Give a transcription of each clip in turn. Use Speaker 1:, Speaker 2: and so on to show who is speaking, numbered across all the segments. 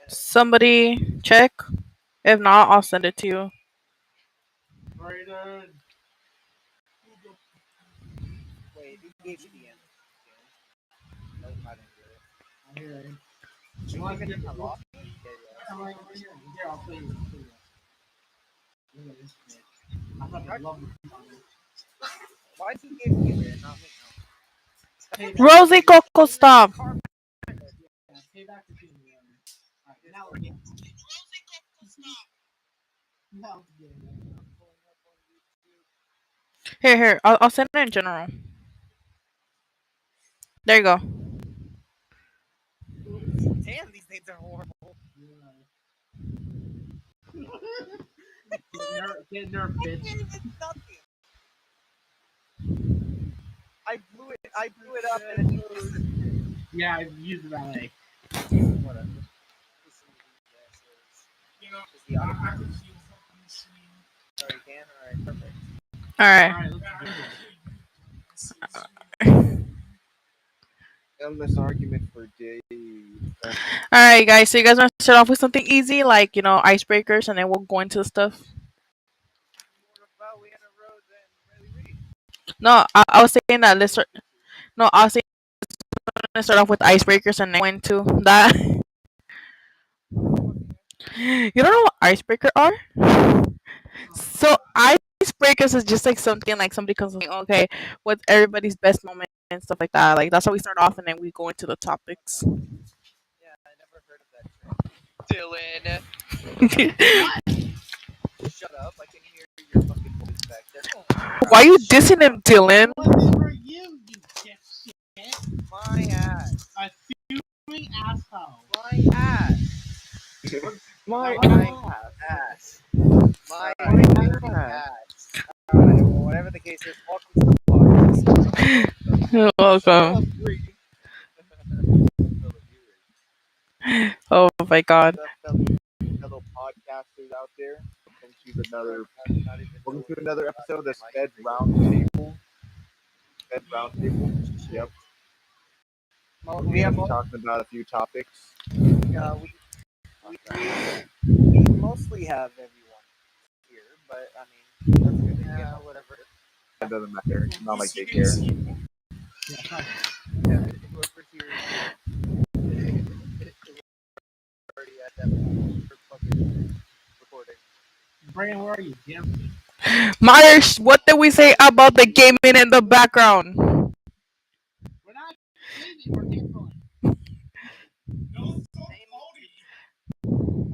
Speaker 1: Somebody check. If not, I'll send it to you.
Speaker 2: Wait, who gave you the end? Nope, I didn't do it. You want to get in the lobby? Yeah, why did you give you it, not me?
Speaker 1: Rosie Coco, stop. Here. I'll send it in general. There you go.
Speaker 2: Damn, these names are horrible. Get nerfed, bitch. Nothing. I blew it up and it yeah, I used it that way. Whatever. Is the audio? Oh, you can? Alright, perfect.
Speaker 1: Alright.
Speaker 3: Endless argument for days.
Speaker 1: Alright, guys. So you guys want to start off with something easy, like icebreakers, and then we'll go into the stuff.
Speaker 2: Well, we had a road and really read.
Speaker 1: No, I was saying that let's start. No, I was saying let's start off with icebreakers and then go into that. You don't know what icebreaker are? So icebreakers is just like something like somebody comes like, okay, what's everybody's best moment and stuff like that. Like that's how we start off, and then we go into the topics.
Speaker 2: Yeah, I never heard of that shit. Dylan. Shut up, I can hear your fucking voice back there.
Speaker 1: Why are you dissing him, Dylan?
Speaker 2: For you, you dipshit. My ass. Assuming asshole. My ass.
Speaker 3: My
Speaker 2: ass. My ass. Alright, well, whatever the case is, welcome to the podcast.
Speaker 1: You're welcome. Oh my god.
Speaker 3: Fellow podcasters out there. Welcome to another episode of the Sped Roundtable. Yep.
Speaker 2: Well,
Speaker 3: We have talked about a few topics.
Speaker 2: we mostly have everyone here, but I mean, that's good. Whatever.
Speaker 3: That doesn't matter. It's not like they care.
Speaker 2: Yeah, whoever's here is already at that point for fucking recording. Brandon, where are you? Jim?
Speaker 1: Myers, what did we say about the gaming in the background?
Speaker 2: We're not gaming, we're gambling.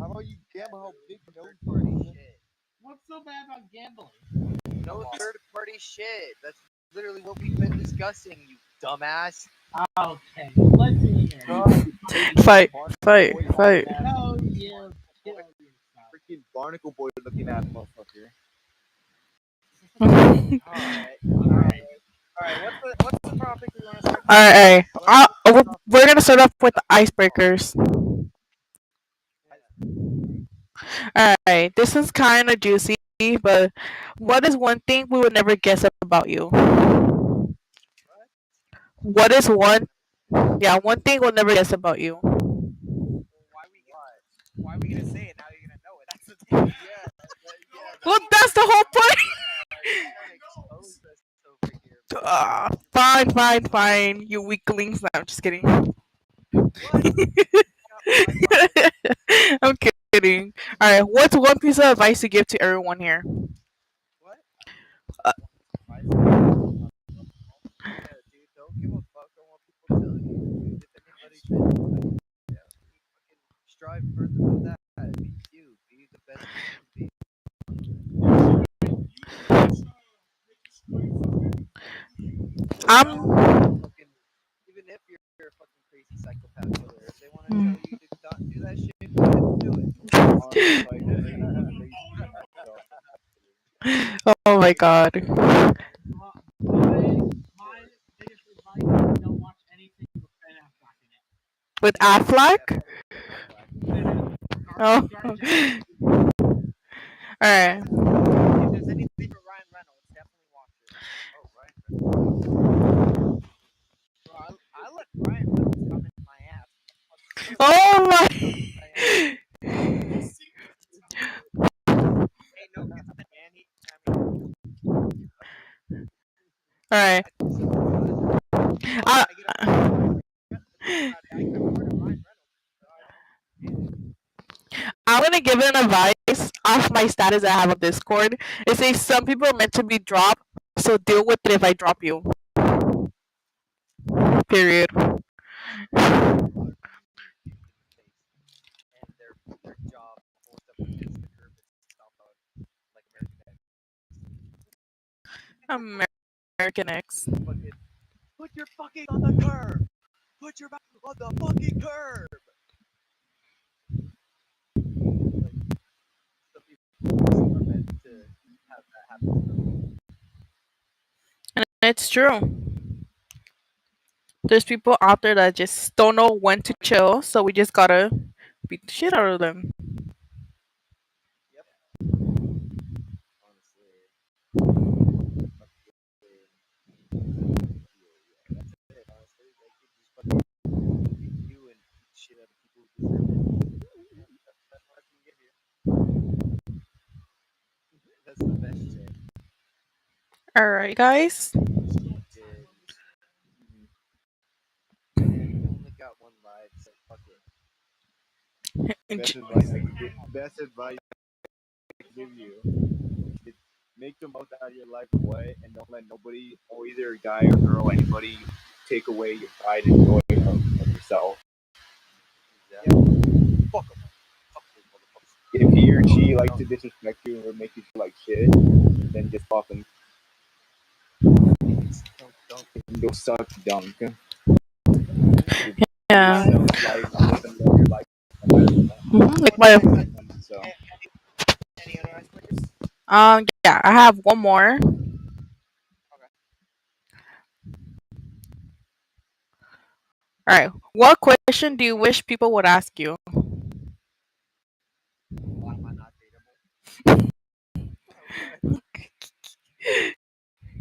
Speaker 3: How about you gamble? How big
Speaker 2: Third party shit. What's so bad about gambling? No third party shit. That's literally what we've been discussing, you dumbass. Okay, let's see here.
Speaker 1: Fight.
Speaker 2: No, you
Speaker 3: freaking barnacle boy looking at motherfucker.
Speaker 2: Alright. What's the topic we want to start?
Speaker 1: Alright. We're gonna start off with the icebreakers. Alright, this is kind of juicy, but what is one thing we would never guess about you? What is one? Yeah, one thing we'll never guess about you.
Speaker 2: Why are we gonna say it now? You're gonna know it. That's the thing.
Speaker 1: Well, that's the whole point. Fine. You weaklings. No, I'm just kidding. I'm kidding. Alright, what's one piece of advice you give to everyone here?
Speaker 2: What?
Speaker 1: Uh,
Speaker 2: Yeah, dude, don't give a fuck on what people tell you. If anybody's been, fucking strive further than that. Be you. Be the best you can be. Fucking, even if you're a fucking crazy psychopath killer, if they want to tell you to not do that shit, go ahead and do it.
Speaker 1: Oh my god.
Speaker 2: My biggest advice is don't watch anything with Ben Affleck in it.
Speaker 1: With Affleck? Oh. Alright.
Speaker 2: If there's anything for Ryan Reynolds, definitely watch it. Oh, Ryan Reynolds. Bro, I let Ryan Reynolds come in my ass.
Speaker 1: Oh my. All right.
Speaker 2: So
Speaker 1: I,
Speaker 2: I get on Ryan Reynolds. I'm more than Ryan Reynolds. So
Speaker 1: I'm gonna give an advice off my status I have on Discord. It says some people are meant to be dropped, so deal with it if I drop you. Period.
Speaker 2: a lot of people get hit in the face, and their job pulls them against the curb and stomp out like American X.
Speaker 1: American X.
Speaker 2: Fucking put your fucking on the curb. Put your back on the fucking curb. Like some people just are meant to have that happen to them.
Speaker 1: And it's true. There's people out there that just don't know when to chill, so we just gotta beat the shit out of them.
Speaker 2: Yep. Honestly, fucking yeah, that's it. Honestly, like you just fucking be you and beat the shit out of people who deserve it. Yeah, that's the best one I can give you. That's the best shit.
Speaker 1: Alright, guys.
Speaker 2: Fucking man, we only got one life, so fuck it.
Speaker 3: Best
Speaker 1: Enj-
Speaker 3: advice I could give. Best advice I could give you. Is make the most out of your life away, and don't let nobody, or either a guy or girl, anybody, take away your pride and joy of yourself.
Speaker 2: Exactly. Fuck them. Fuck those motherfuckers.
Speaker 3: If he or she likes to disrespect you or make you feel like shit, then just fucking
Speaker 2: Don't.
Speaker 3: go suck dunk. Just be
Speaker 1: yeah.
Speaker 3: yourself, live and love your life no matter what.
Speaker 1: Like my
Speaker 3: So
Speaker 2: Any other icebreakers?
Speaker 1: yeah, I have one more.
Speaker 2: Okay.
Speaker 1: Alright. What question do you wish people would ask you?
Speaker 2: Why am I not dateable? What?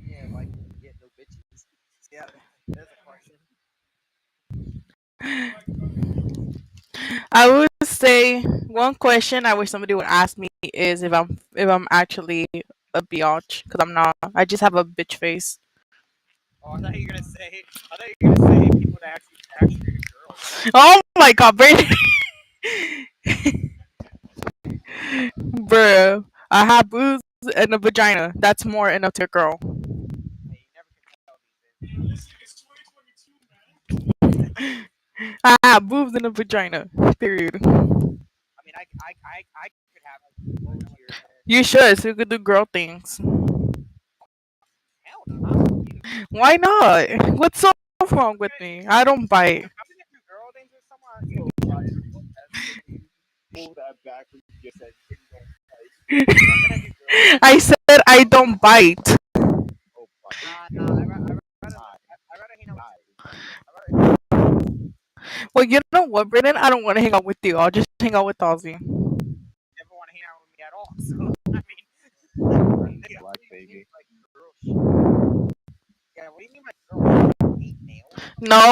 Speaker 2: Yeah, why can you get no bitches? Yeah, there's a question.
Speaker 1: I would say one question I wish somebody would ask me is if I'm actually a biatch, because I'm not. I just have a bitch face.
Speaker 2: Oh, I thought you were gonna say. I thought you were gonna say people would actually a girl.
Speaker 1: Oh my god, Brandon. Bruh. I have boobs and a vagina. That's more enough to a girl.
Speaker 2: Hey, you never can tell these days.
Speaker 1: I have boobs and a vagina. Period.
Speaker 2: I mean, I could have both here, and
Speaker 1: You should, so you could do girl things.
Speaker 2: hell, not with you.
Speaker 1: Why not? What's so wrong with me? I don't bite.
Speaker 2: I'm gonna do girl things with someone. You
Speaker 3: so
Speaker 2: can tell
Speaker 3: fire.
Speaker 2: me what that's gonna be.
Speaker 3: Pull that back when you just said you don't fight.
Speaker 2: If I'm gonna do girl things,
Speaker 1: I said I don't bite.
Speaker 3: Oh, fight.
Speaker 2: nah. I rather hang out with you.
Speaker 3: Die.
Speaker 2: I rather hang out with you.
Speaker 1: Well, you know what, Brandon? I don't want to hang out with you. I'll just hang out with Ozzy.
Speaker 2: You never want to hang out with me at all. So I mean,
Speaker 3: Green
Speaker 2: yeah,
Speaker 3: black
Speaker 2: what do you mean
Speaker 3: baby.
Speaker 2: like girl shit? Yeah, what do you mean by girl shit? Like hate nails?
Speaker 1: No,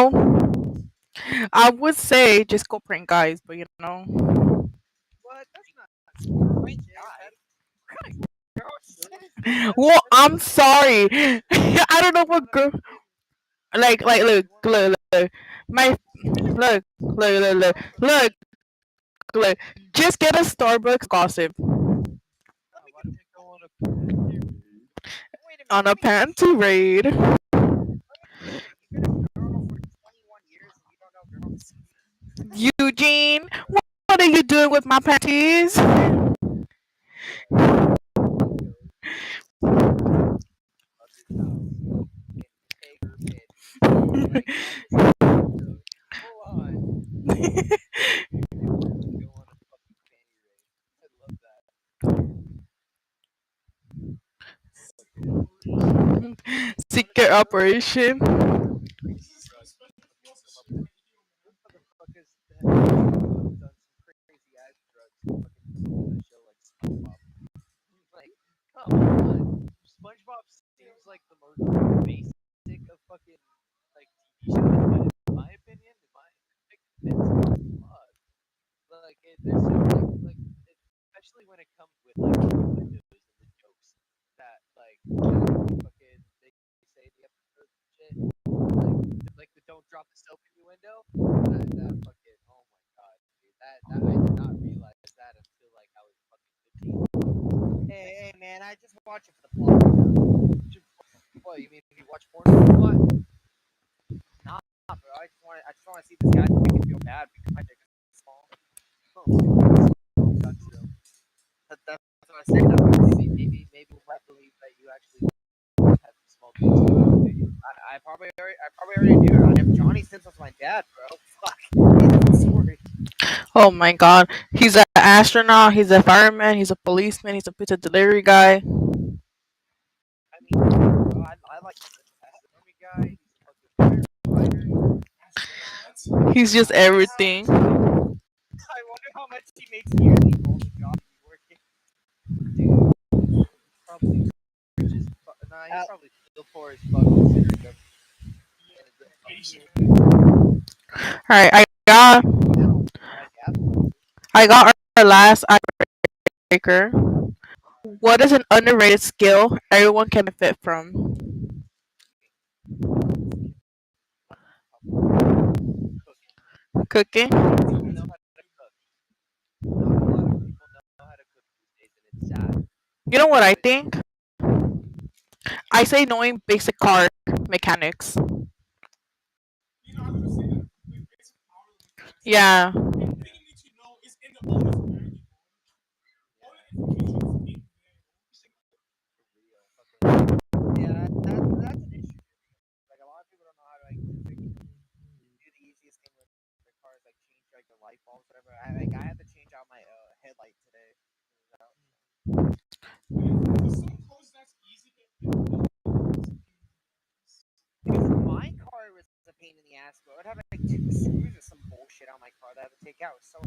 Speaker 1: I would say just go prank guys, but you know.
Speaker 2: What? That's not girl shit. What kind of girl shit is that?
Speaker 1: Well, I'm sorry. I don't know what girl. Like, look. My, look. Look. Just get a Starbucks gossip
Speaker 2: Why don't we go on a panty raid? Wait a minute.
Speaker 1: on a panty raid.
Speaker 2: Wait a minute. You've been a girl for 21 years and you don't know girl shit?
Speaker 1: Eugene, what are you doing with my panties?
Speaker 2: Look, he goes to her mother's house and take her panties. Like not just a little bit, full on. Go on a fucking panty raid. I love that. Fucking
Speaker 1: Secret
Speaker 2: honestly though,
Speaker 1: operation.
Speaker 2: crazy drugs fucking come up with those motherfuckers that fucking have done some crazy ass drugs fucking come up with a show like SpongeBob. Like, come on. SpongeBob seems like the most basic of fucking like TV shows, but in my opinion, in my like, it's good as fuck. Like, there's so like especially when it comes with like the innuendos and the jokes that like fucking they say the drop the soap in your window. That fucking oh my god, dude. That I did not realize that until like I was fucking 15.
Speaker 4: Hey, man, I just watch it for the plot.
Speaker 2: What you mean? You watch porn for what?
Speaker 4: Nah, bro. I just want to see this guy make it feel bad because my dick is small.
Speaker 2: Oh, small gotcha.
Speaker 4: That's what I say. That's what I see.
Speaker 2: Maybe we might believe that you actually have small dicks.
Speaker 4: I probably already do. I have Johnny Simpson's my dad, bro. Fuck. Sorry.
Speaker 1: Oh my god. He's an astronaut, he's a fireman, he's a policeman, he's a pizza delivery guy.
Speaker 4: I mean, yeah, bro. I like the army guy. He's a fucking firefighter.
Speaker 1: He's just everything.
Speaker 4: I wonder how much he makes yearly for all the jobs he's working.
Speaker 2: Dude, probably rich as fuck. Nah, he's probably still poor as fuck considering of
Speaker 1: Alright, I got our last icebreaker. What is an underrated skill everyone can benefit from? Cooking.
Speaker 2: people know how to cook. Not a lot of people know how to cook these days, and it's sad.
Speaker 1: You know what I think? I say knowing basic car mechanics. Yeah.
Speaker 4: Yeah, that's an issue. Like a lot of people don't know how to do the easiest thing with their cars, like change like the light bulbs, whatever. I had to change out my headlight today. Because my car was a pain in the ass, bro. I'd have like two screws or some bullshit on my car that I had to take out. It was so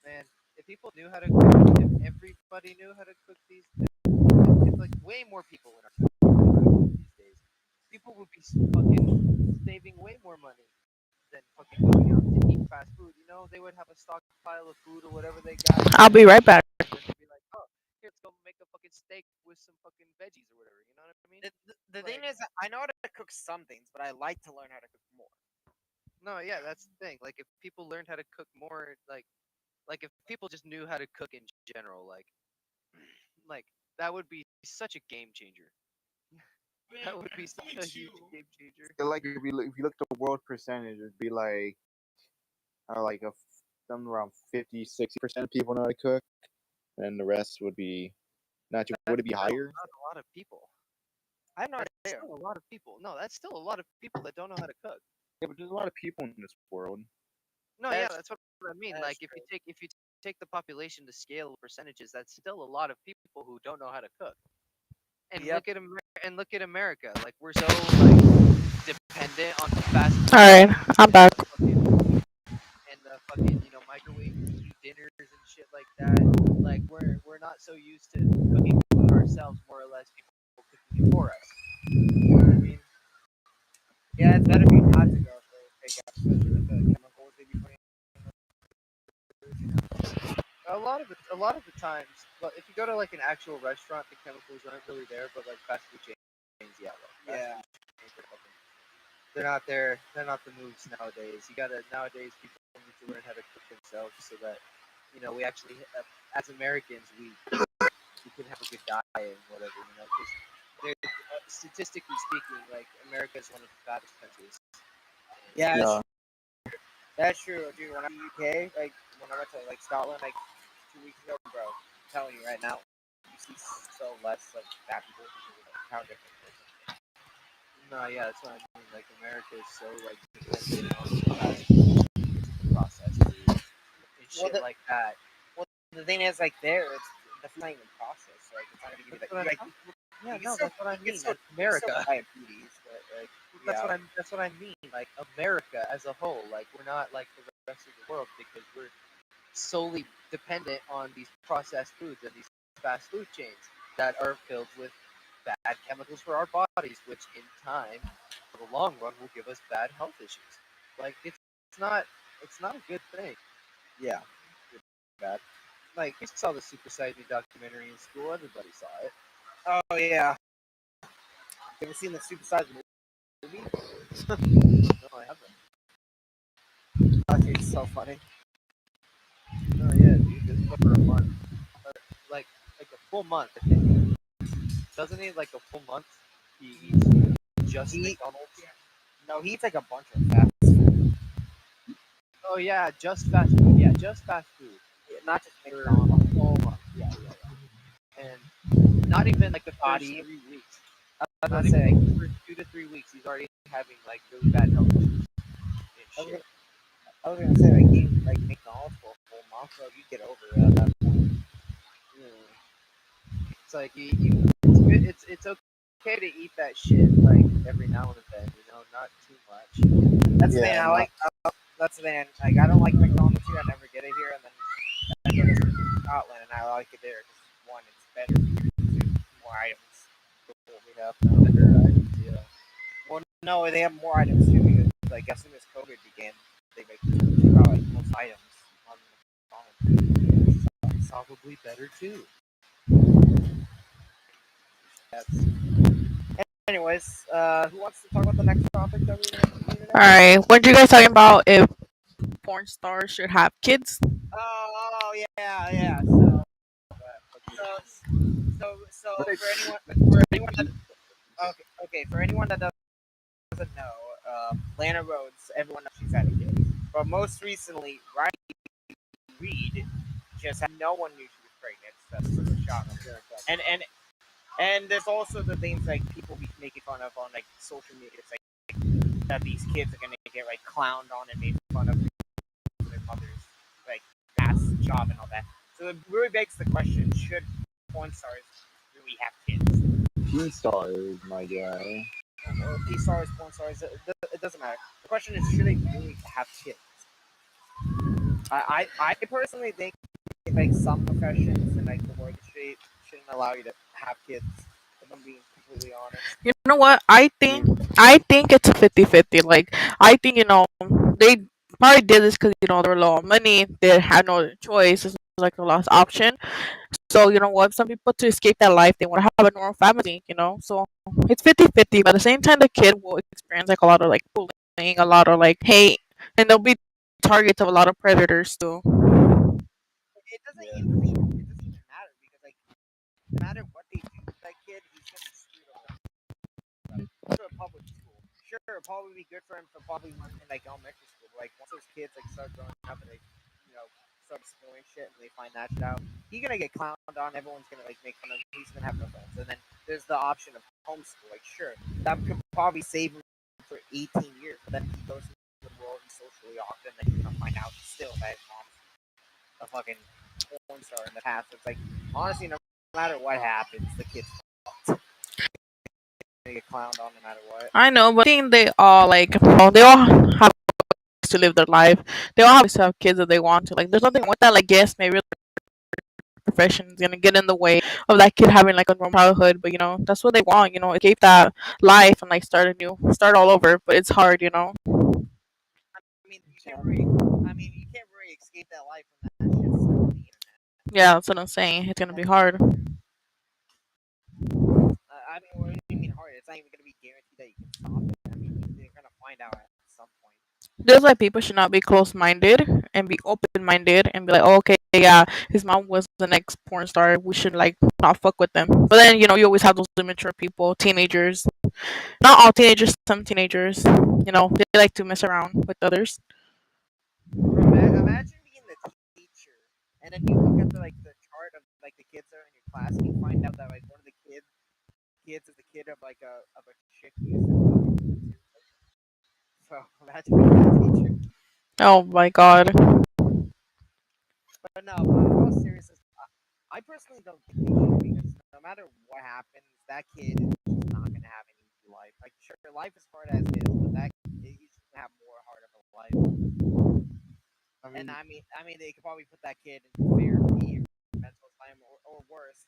Speaker 2: Man, if people knew how to cook, if everybody knew how to cook if like way more people in our country knew how to cook these days, people would be fucking saving way more money than fucking going out to eat fast food. You know, they would have a stockpile of food or whatever they got.
Speaker 1: I'll be right back.
Speaker 2: And then they'd be like, oh, here, let's go make a fucking steak with some fucking veggies or whatever. You know what I mean?
Speaker 4: the thing is, I know how to cook some things, but I like to learn how to cook more.
Speaker 2: No, yeah, that's the thing. Like, if people learned how to cook more, like if people just knew how to cook in general, like that would be such a game changer. That would be such a huge game changer.
Speaker 3: Like if you look at the world percentage, it'd be like something around 50-60% of people know how to cook, and the rest would be not too. Would it be higher?
Speaker 2: Not a lot of people.
Speaker 4: I have no
Speaker 2: That's
Speaker 4: idea.
Speaker 2: still a lot of people. No, that's still a lot of people that don't know how to cook.
Speaker 3: Yeah, but there's a lot of people in this world.
Speaker 2: No,
Speaker 4: That's-
Speaker 2: yeah, that's what I mean.
Speaker 4: that's
Speaker 2: Like
Speaker 4: true.
Speaker 2: if you take the population to scale percentages, that's still a lot of people who don't know how to cook. And
Speaker 4: Yep.
Speaker 2: look at America. Like we're so like dependent on fast food
Speaker 1: Alright, I'm back.
Speaker 2: and the fucking microwave dinners and shit like that. Like we're not so used to cooking food ourselves. More or less, people cooking it for us. You know what I mean?
Speaker 4: Yeah, it's better for you not to go for takeout, especially with the chemicals they be putting in the food, you know.
Speaker 2: A lot of the times, but if you go to like an actual restaurant, the chemicals aren't really there. But like fast food chains, yeah, like
Speaker 4: Yeah.
Speaker 2: they're not there. They're not the moves nowadays. Nowadays people need to learn how to cook themselves so that we actually, as Americans, we can have a good diet and whatever. Because statistically speaking, like America is one of the fattest countries.
Speaker 4: Yeah,
Speaker 3: Yeah.
Speaker 4: that's true, dude. When I'm in the UK, like when I went to like Scotland like 2 weeks ago, bro, I'm telling you right now, you see so less like fat people. How different it is.
Speaker 2: No, yeah, that's what I mean. Like America is so like dependent on fast food, processed food, and shit like that.
Speaker 4: Well, the thing is, like there, it's not even processed. Like it's not gonna give you that.
Speaker 2: Yeah,
Speaker 4: you
Speaker 2: no,
Speaker 4: still-
Speaker 2: that's what I
Speaker 4: you
Speaker 2: mean.
Speaker 4: still-
Speaker 2: Like America.
Speaker 4: you still diabetes, but like
Speaker 2: That's what I mean. Like America as a whole, like we're not like the rest of the world because we're solely dependent on these processed foods and these fast food chains that are filled with bad chemicals for our bodies, which in time, for the long run, will give us bad health issues. Like it's not a good thing.
Speaker 4: yeah.
Speaker 2: Bad. Like we saw the Super Size Me documentary in school. Everybody saw it.
Speaker 4: Oh yeah. You ever seen the Super Size movie?
Speaker 2: No, I haven't.
Speaker 4: It's so funny.
Speaker 2: No, yeah, dude. This is for a month, or like a full month. I think. Doesn't he like a full month? He eats just
Speaker 4: He
Speaker 2: McDonald's.
Speaker 4: no, he eats like a bunch of fast food,
Speaker 2: Oh yeah, just fast food. Yeah, just fast food
Speaker 4: not just
Speaker 2: for a
Speaker 4: McDonald's.
Speaker 2: whole month. Yeah, yeah, yeah. And not even like the first
Speaker 4: Body.
Speaker 2: 3 weeks.
Speaker 4: I was
Speaker 2: Not
Speaker 4: gonna
Speaker 2: even like
Speaker 4: say,
Speaker 2: the first 2 to 3 weeks. He's already having like really bad health issues and
Speaker 4: I was
Speaker 2: shit.
Speaker 4: gonna, I was gonna say like eating like McDonald's for a full month, so you get over it at that point.
Speaker 2: Yeah. It's like it's good. It's okay to eat that shit like every now and then. Not too much.
Speaker 4: That's the thing
Speaker 3: Yeah,
Speaker 4: I
Speaker 3: not
Speaker 4: like. That's the thing. Like I don't like McDonald's here. I never get it here, and then I go to Scotland and I like it there because one, it's better. Two, more items. What we have now.
Speaker 2: Better items, yeah.
Speaker 4: Well, no, they have more items too because like as soon as COVID began, they like took out like most items on McDonald's.
Speaker 2: It's probably better too.
Speaker 4: That's, anyways, who wants to talk about the next topic that we're gonna do
Speaker 1: All
Speaker 4: next?
Speaker 1: right, what you guys talking about? If porn stars should have kids?
Speaker 4: Yeah, yeah. So
Speaker 2: But
Speaker 4: for anyone, that for anyone that doesn't know, Lana Rhodes, everyone knows she's had a kid. But most recently, Riley Reed just had no one knew she was pregnant. So this was a shock. And there's also the things like people be making fun of on like social media. It's like that these kids are gonna get like clowned on and made fun of their mothers like past job and all that. So it really begs the question: should porn stars really have kids?
Speaker 3: Teen stars, my guy.
Speaker 4: Or P stars, porn stars, it doesn't matter. The question is, should they really have kids? I personally think like some professions and like the work industry shouldn't allow you to have kids. If I'm being completely honest.
Speaker 1: You know what? I think it's a 50-50. Like I think they probably did this because they were low on money. They had no choice. It's like the last option. So you know what? Some people to escape that life, they want to have a normal family. So it's 50-50. But at the same time, the kid will experience like a lot of like bullying, a lot of like hate, and they'll be targets of a lot of predators too.
Speaker 3: Yeah.
Speaker 4: It doesn't even matter because like no matter what they do to that kid, he's gonna be screwed over. To a public school. Sure, it'll probably be good for him for probably in like elementary school. But like once those kids like start growing up and they start exploring shit and they find that shit out, he's gonna get clowned on. Everyone's gonna like make fun of him. He's gonna have no friends. And then there's the option of homeschool. Like sure, that could probably save him for 18 years. But then he goes into the world and socially awkward, and then he's gonna find out still that his mom's a fucking porn star in the past. It's like honestly, no matter what happens, the kid's gonna get clowned on no matter what.
Speaker 1: I know, but I think they all they all have to live their life. They all have to have kids if they want to. Like, there's nothing with that. Like, yes, maybe profession is gonna get in the way of that kid having like a normal childhood. But that's what they want. Escape that life and like start all over. But it's hard.
Speaker 4: I mean, you can't really. I mean, you can't really escape that life from that shit stuck on the internet.
Speaker 1: Yeah, that's what I'm saying. It's gonna be hard.
Speaker 4: I mean, what do you mean hard? It's not even gonna be guaranteed that you can stop it. I mean, they're gonna find out at some point.
Speaker 1: There's like people should not be close minded and be open minded and be like, oh, okay, yeah, his mom was the next porn star. We should like not fuck with them. But then you always have those immature people, teenagers. Not all teenagers, some teenagers. They like to mess around with others.
Speaker 4: Bro, imagine being the teacher and then you look at the chart of like the kids that are in your class and you find out that like one of the kids is the kid of like a chick you used to go to. So imagine being that teacher.
Speaker 1: Oh my god.
Speaker 4: But no, but in all seriousness, I personally don't think they should because no matter what happens, that kid is just not gonna have an easy life. Like sure, life is hard as it is, but he's just gonna have more hard of a life.
Speaker 3: I
Speaker 4: And
Speaker 3: mean,
Speaker 4: they could probably put that kid in therapy or mental asylum or worse.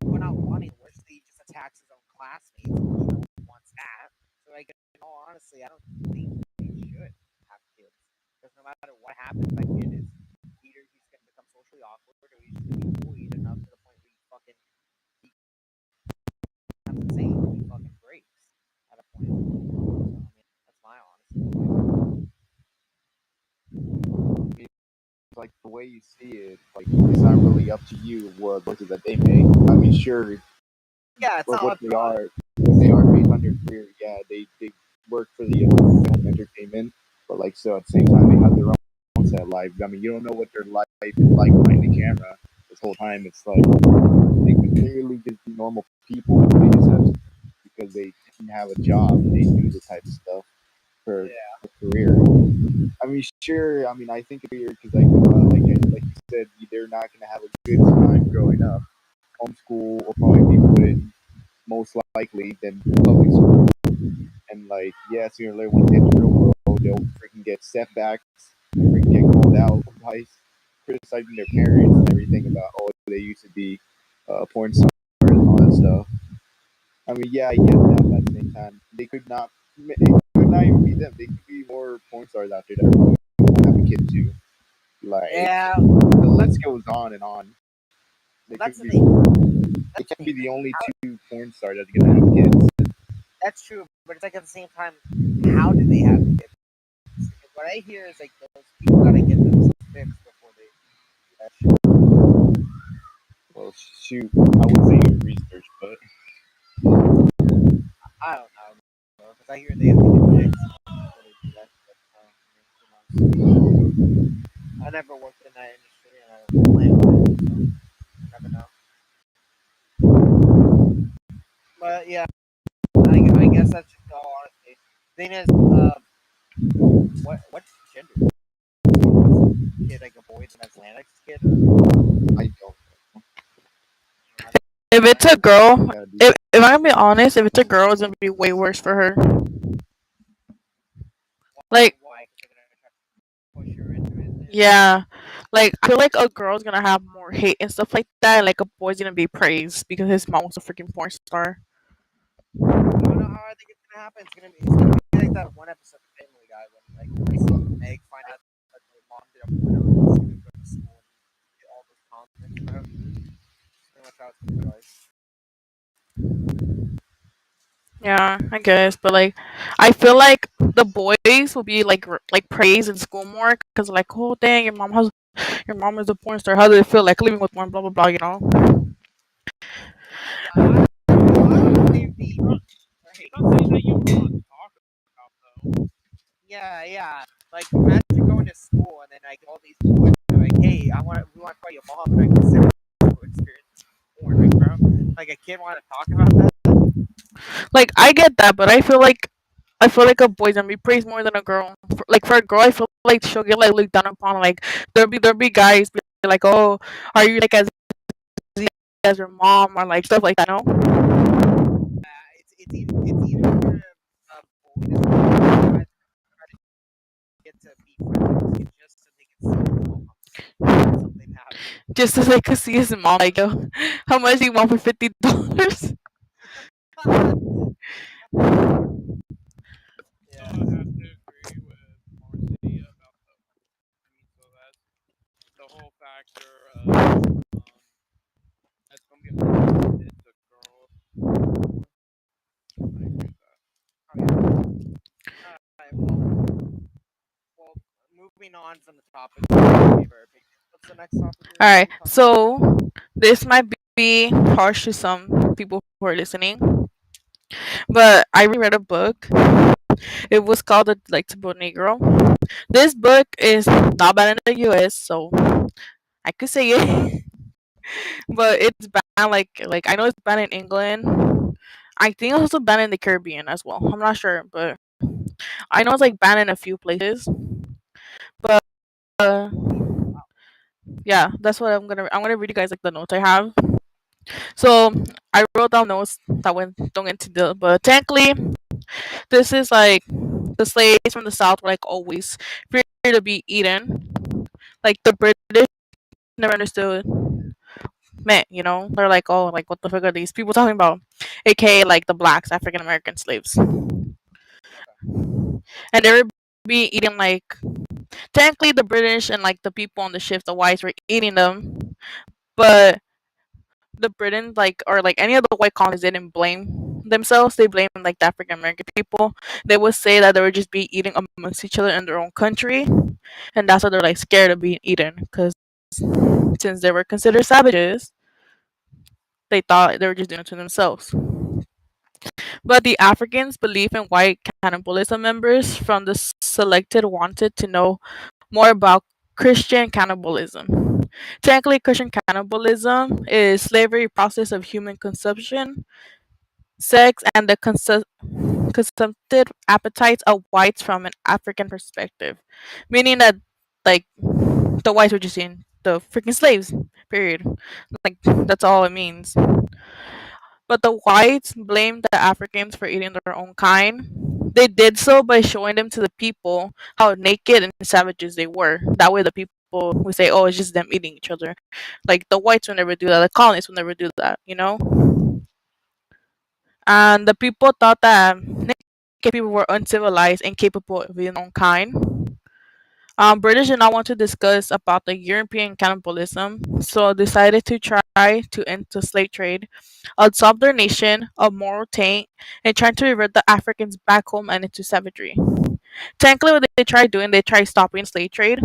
Speaker 4: We're not wanting worse. He just attacks his own classmates, which no one wants that. So like, in all honesty, I don't think they should have kids because no matter what happens, that kid is either he's gonna become socially awkward or he's just gonna be bullied enough to the point where he becomes insane. He fucking breaks at a point. So I mean,
Speaker 3: the way you see it, like it's not really up to you what choices that they make. I mean, sure,
Speaker 4: Yeah, it's
Speaker 3: but
Speaker 4: not up to us.
Speaker 3: what they are based on their career, yeah, they work for the film entertainment, but like so at the same time they have their own set of life. I mean, you don't know what their life is like behind the camera this whole time. It's like they could literally just be normal people, but they just have to, because they have a job and they do the type of stuff for
Speaker 4: Yeah.
Speaker 3: a career. I mean, sure. I mean, I think it's weird because like you said, they're not gonna have a good time growing up. Homeschool will probably be put in most likely than public school. And like, yeah, sooner or later, once they hit the real world, they'll freaking get setbacks and freaking get called out by criticizing their parents and everything about they used to be porn stars and all that stuff. I mean, yeah, I get that, but at the same time, they could not. It could not even be them. They could be more porn stars out there that are probably won't have a kid too. Like
Speaker 4: Yeah,
Speaker 3: the list goes on and on. They
Speaker 4: that's
Speaker 3: could
Speaker 4: the
Speaker 3: be.
Speaker 4: thing.
Speaker 3: They
Speaker 4: That's the
Speaker 3: can't be
Speaker 4: thing.
Speaker 3: the
Speaker 4: Like,
Speaker 3: only two porn stars that's gonna have kids.
Speaker 4: that's true, but it's like at the same time, how did they have kids? Because what I hear is like those people gotta get themselves fixed before they do that shit.
Speaker 3: Well, shoot, I would say do research, but
Speaker 4: I don't know, because I hear they have to get fixed before they do that. But, I mean, who knows? I never worked in that industry, and I don't plan on it, so you never know. But yeah, I guess that's just all honesty. Thing is, what gender is this kid? Like a boy, an Atlantic's kid, or
Speaker 3: I don't.
Speaker 1: If it's a
Speaker 3: I
Speaker 1: girl,
Speaker 3: yeah, dude.
Speaker 1: if I'm gonna be honest, if it's a girl, it's gonna be way worse for her. Like,
Speaker 4: why? Because they're gonna try to push her into it.
Speaker 1: yeah, like I feel like a girl's gonna have more hate and stuff like that. Like a boy's gonna be praised because his mom was a freaking porn star.
Speaker 4: You wanna know how I think it's gonna happen? It's gonna be like that one episode of Family Guy when like Chris and Meg find out that their mom did a porno and he's gonna go to school and get all those comments about. That's pretty much how it's gonna be like.
Speaker 1: Yeah, I guess, but like, I feel like the boys will be like like praised in school more because like, oh dang, your mom is a porn star. How does it feel like living with one? Blah blah blah. You know.
Speaker 4: Yeah, I don't know. I don't know if they'd be right. Yeah, yeah. Like imagine going to school and then like all these boys are like, "Hey, we want to call your mom and like a sexual experience porn, like bro." Like a kid want to talk about that.
Speaker 1: Like I get that, but I feel like a boy's gonna be praised more than a girl. Like for a girl, I feel like she'll get like looked down upon. Like there'll be guys be like, oh, are you like as easy as your mom or like stuff like that? No.
Speaker 4: It's either this girl or guys try to get to be friends with this kid just so they can see his mom when something happens.
Speaker 1: Just as I could see his mom, like, yo, how much do you want for $50?
Speaker 4: Yeah. Oh yeah. All right. Well, moving on from the topic of our opinions. What's the next topic
Speaker 1: All
Speaker 4: we're
Speaker 1: right,
Speaker 4: gonna talk about?
Speaker 1: so this might be harsh to some people who are listening, but I read a book. It was called The Delectable Negro. This book is not banned in the U.S., so I could say it, but it's banned like I know it's banned in England. I think it's also banned in the Caribbean as well. I'm not sure, but I know it's like banned in a few places. But yeah, that's what I'm gonna read you guys like the notes I have. So I wrote down notes that went don't get into the but technically this is like the slaves from the south were like always free to be eaten. Like the British never understood meant, They're like, oh, like what the fuck are these people talking about? AKA like the blacks, African American slaves.
Speaker 4: Okay.
Speaker 1: And they were being eaten like technically the British and like the people on the ships, the whites were eating them, but the Britons like or like any of the white colonists didn't blame themselves. They blame like the African American people. They would say that they would just be eating amongst each other in their own country, and that's why they're like scared of being eaten because since they were considered savages, they thought they were just doing it to themselves. But the Africans' belief in white cannibalism members from the selected wanted to know more about Christian cannibalism. Technically, Christian cannibalism is slavery process of human consumption, sex, and the consumptive appetites of whites from an African perspective, meaning that like the whites were just in the freaking slaves. Period. Like that's all it means. But the whites blamed the Africans for eating their own kind. They did so by showing them to the people how naked and savages they were. That way, the people would say, "Oh, it's just them eating each other." Like the whites would never do that. The colonists would never do that. And the people thought that naked people were uncivilized and capable of eating their own kind. British did not want to discuss about the European cannibalism, so decided to try to end the slave trade, absolve their nation of moral taint, and try to revert the Africans back home and into savagery. Technically, what they tried doing, they tried stopping slave trade,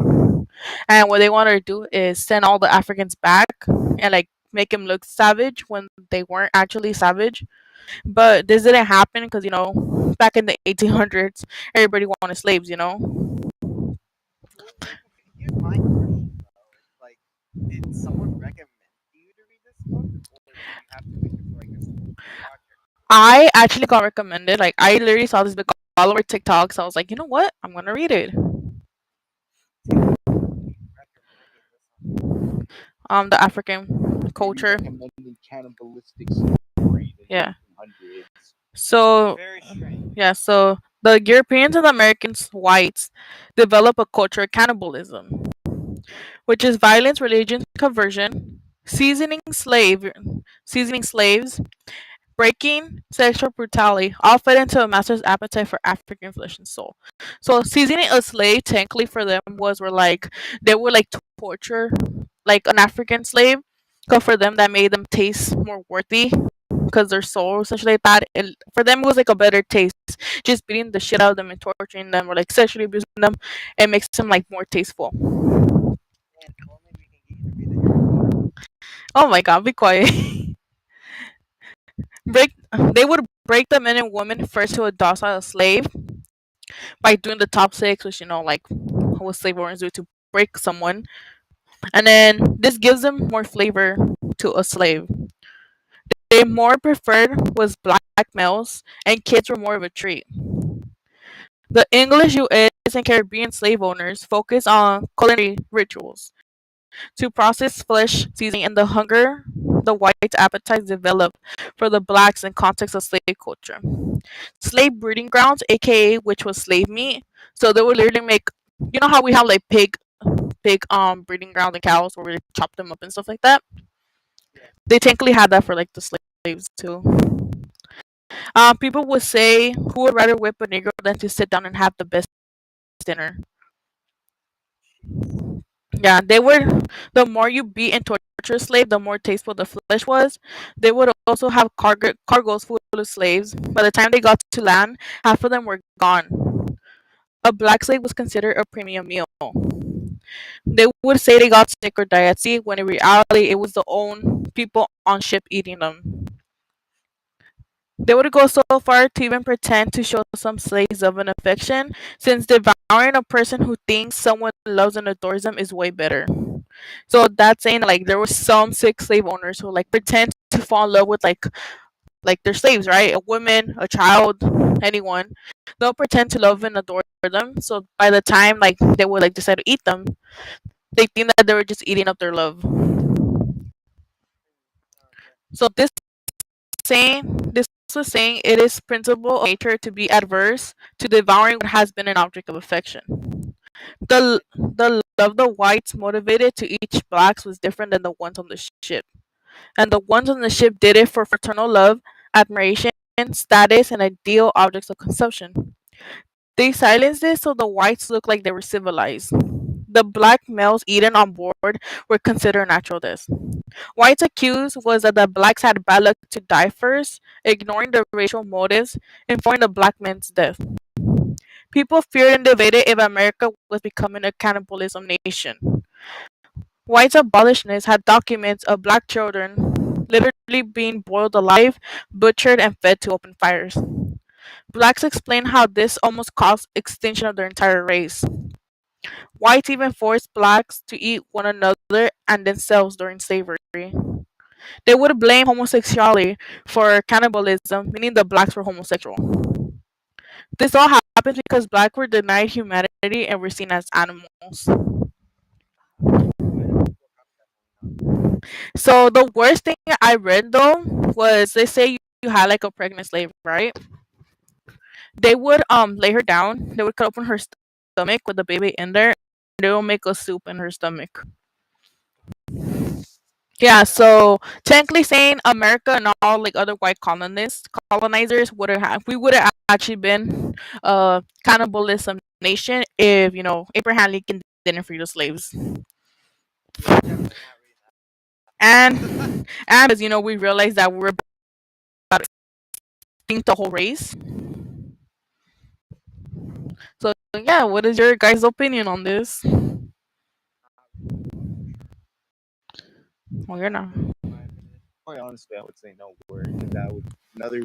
Speaker 1: and what they wanted to do is send all the Africans back and like make them look savage when they weren't actually savage. But this didn't happen because back in the 1800s, everybody wanted slaves.
Speaker 4: Well, here's my question though. It's like, did someone recommend you to read this book, or did you have to wait for like a school project?
Speaker 1: I actually got recommended. Like I literally saw this book all over TikTok, so I was like, you know what? I'm gonna read it.
Speaker 4: TikTok be recommending this on TikTok.
Speaker 1: The African
Speaker 3: Maybe
Speaker 1: culture.
Speaker 3: recommending cannibalistic slavery in the
Speaker 1: Yeah.
Speaker 3: 1800s.
Speaker 1: So
Speaker 4: Very strange.
Speaker 1: yeah. So the Europeans and the Americans, whites, develop a culture of cannibalism, which is violence, religion, conversion, seasoning slaves, breaking, sexual brutality, all fed into a master's appetite for African flesh and soul. So seasoning a slave technically for them were like they would like torture like an African slave, but for them that made them taste more worthy because their soul essentially thought for them it was like a better taste. Just beating the shit out of them and torturing them or like sexually abusing them, it makes them like more tasteful.
Speaker 4: And if only we can get you to read the Harry Potter book.
Speaker 1: Oh my god, be quiet. break They would break the men and women first to a docile slave by doing the top six, which like what slave owners do to break someone, and then this gives them more flavor to a slave. They more preferred was black males, and kids were more of a treat. The English, U.S., and Caribbean slave owners focused on culinary rituals to process flesh, seasoning, and the hunger the white appetites developed for the blacks in context of slave culture. Slave breeding grounds, aka which was slave meat. So they would literally make, how we have like pig breeding grounds and cows where we chop them up and stuff like that.
Speaker 4: Yes.
Speaker 1: They technically had that for like the slaves too. People would say who would rather whip a Negro than to sit down and have the best dinner.
Speaker 4: Jeez.
Speaker 1: Yeah, they were. The more you beat and torture a slave, the more tasteful the flesh was. They would also have cargoes full of slaves. By the time they got to land, half of them were gone. A black slave was considered a premium meal. They would say they got sick or died at sea, when in reality it was the own people on ship eating them. They would go so far to even pretend to show some slaves of an affection, since devouring a person who thinks someone loves and adores them is way better. So that's saying like there were some sick slave owners who like pretend to fall in love with like their slaves, right? A woman, a child, anyone. They'll pretend to love and adore them. So by the time like they would like decide to eat them, they think that they were just eating up their love.
Speaker 4: Okay.
Speaker 1: So this was saying it is principle of nature to be adverse to devouring what has been an object of affection. The love the whites motivated to each blacks was different than the ones on the ship. And the ones on the ship did it for fraternal love, admiration, status, and ideal objects of consumption. They silenced it so the whites looked like they were civilized. the black males eaten on board were considered natural deaths. White's accused was that the blacks had bad luck to die first, ignoring the racial motives, informing the black men's death. People feared and debated if America was becoming a cannibalism nation. White abolitionists had documents of black children literally being boiled alive, butchered, and fed to open fires. Blacks explained how this almost caused extinction of their entire race. Whites even forced blacks to eat one another and themselves during slavery. They would blame homosexuality for cannibalism, meaning the blacks were homosexual. This all happens because blacks were denied humanity and were seen as animals. So the worst thing I read though was they say you had like a pregnant slave, right? They would lay her down, they would cut open her stomach with the baby in there, and they will make a soup in her stomach. Yeah, so technically saying America and all like other white colonizers would have we would have actually been a cannibalism nation if Abraham Lincoln didn't free the slaves.
Speaker 4: Yeah, I'm definitely not reading that.
Speaker 1: And as we realized that we're about to extinct the whole race. So yeah, what is your guys' opinion on this?
Speaker 4: Not reading the book for sure.
Speaker 1: Well, you're not.
Speaker 4: My opinion.
Speaker 3: Quite honestly, I would say no word because that would another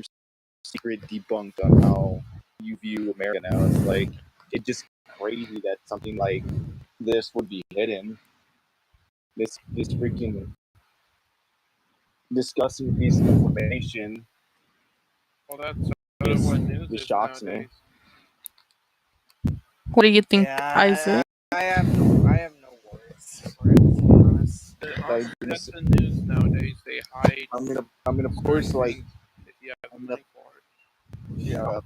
Speaker 3: secret debunked on how you view America now. It's like it's just crazy that something like this would be hidden. This freaking disgusting piece of information.
Speaker 5: Well, that's sort of what news
Speaker 3: This
Speaker 5: is
Speaker 3: shocks me.
Speaker 5: nowadays.
Speaker 1: What do you think,
Speaker 4: Yeah,
Speaker 1: Isaac?
Speaker 4: I have no words for it, to be honest.
Speaker 3: Like,
Speaker 5: Honestly, that's the news nowadays. They hide
Speaker 3: I mean, of
Speaker 5: certain
Speaker 3: course, like,
Speaker 5: things if you have
Speaker 3: I
Speaker 5: the
Speaker 3: mean,
Speaker 5: money for it.
Speaker 3: yeah.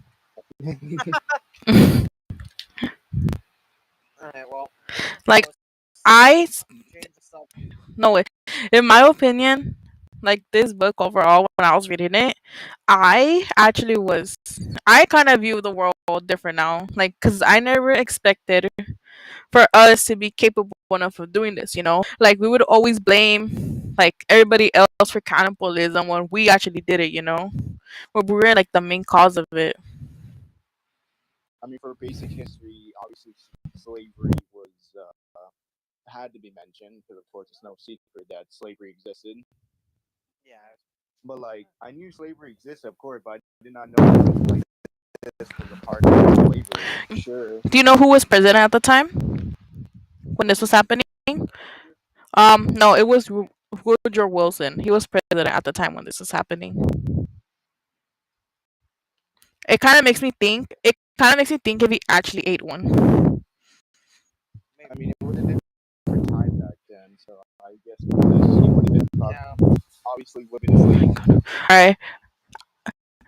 Speaker 4: Alright, well,
Speaker 1: Like
Speaker 4: let's
Speaker 1: I
Speaker 4: change the subject.
Speaker 1: no, in my opinion, like this book overall, when I was reading it, I kind of view the world different now. Like, cause I never expected for us to be capable enough of doing this. Like we would always blame like everybody else for cannibalism when we actually did it. When we were like the main cause of it.
Speaker 3: I mean, for basic history, obviously slavery was had to be mentioned because, of course, it's no secret that slavery existed.
Speaker 4: Yeah,
Speaker 3: But like, I knew slavery existed, of course, but I did not know something like this was a part of slavery. Sure.
Speaker 1: Do you know who was president at the time when this was happening? No, it was Woodrow Wilson. He was president at the time when this was happening. It kind of makes me think. It kind of makes me think if he actually ate one.
Speaker 3: I
Speaker 4: maybe.
Speaker 3: mean, it was a different time back then, so I guess he would have been
Speaker 4: Yeah,
Speaker 3: obviously would have been asleep.
Speaker 1: All right.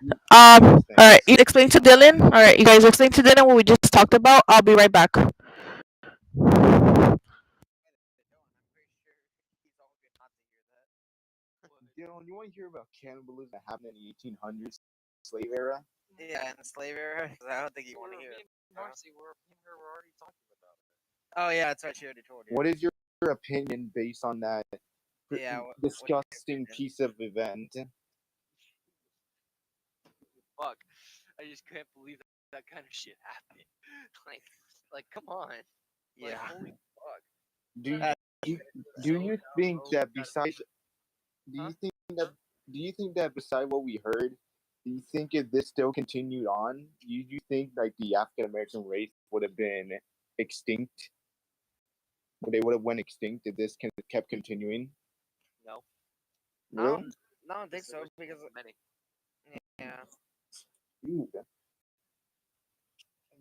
Speaker 3: These
Speaker 1: All right.
Speaker 3: things.
Speaker 1: You explain to Dylan. All right. You guys explain to Dylan what we just talked about. I'll be right back.
Speaker 4: I'm pretty sure he's all good not to hear that.
Speaker 3: Dylan, you want to hear about cannibalism that happened in the 1800s slave era?
Speaker 4: Yeah, in the slave era, 'cause I don't think you want to hear it.
Speaker 2: Marcy, we're already talking about it.
Speaker 4: Oh yeah, that's right. She already told you.
Speaker 3: What is your opinion based on that
Speaker 4: Yeah, what is your
Speaker 3: disgusting
Speaker 4: opinion?
Speaker 3: piece of event?
Speaker 2: Fuck, I just can't believe that kind of shit happened. like, come on. Like,
Speaker 4: Yeah.
Speaker 2: holy fuck.
Speaker 3: Do
Speaker 4: Uh,
Speaker 3: you,
Speaker 2: So
Speaker 3: do you
Speaker 2: dumb,
Speaker 3: think
Speaker 2: bro.
Speaker 3: that besides do
Speaker 2: Huh?
Speaker 3: you think that do you think that beside what we heard, do you think if this still continued on, you think like the African American race would have been extinct? Would they would have went extinct if this kept continuing?
Speaker 2: No,
Speaker 4: I
Speaker 3: Really?
Speaker 4: don't, I don't think so because
Speaker 2: many.
Speaker 4: yeah,
Speaker 3: Dude.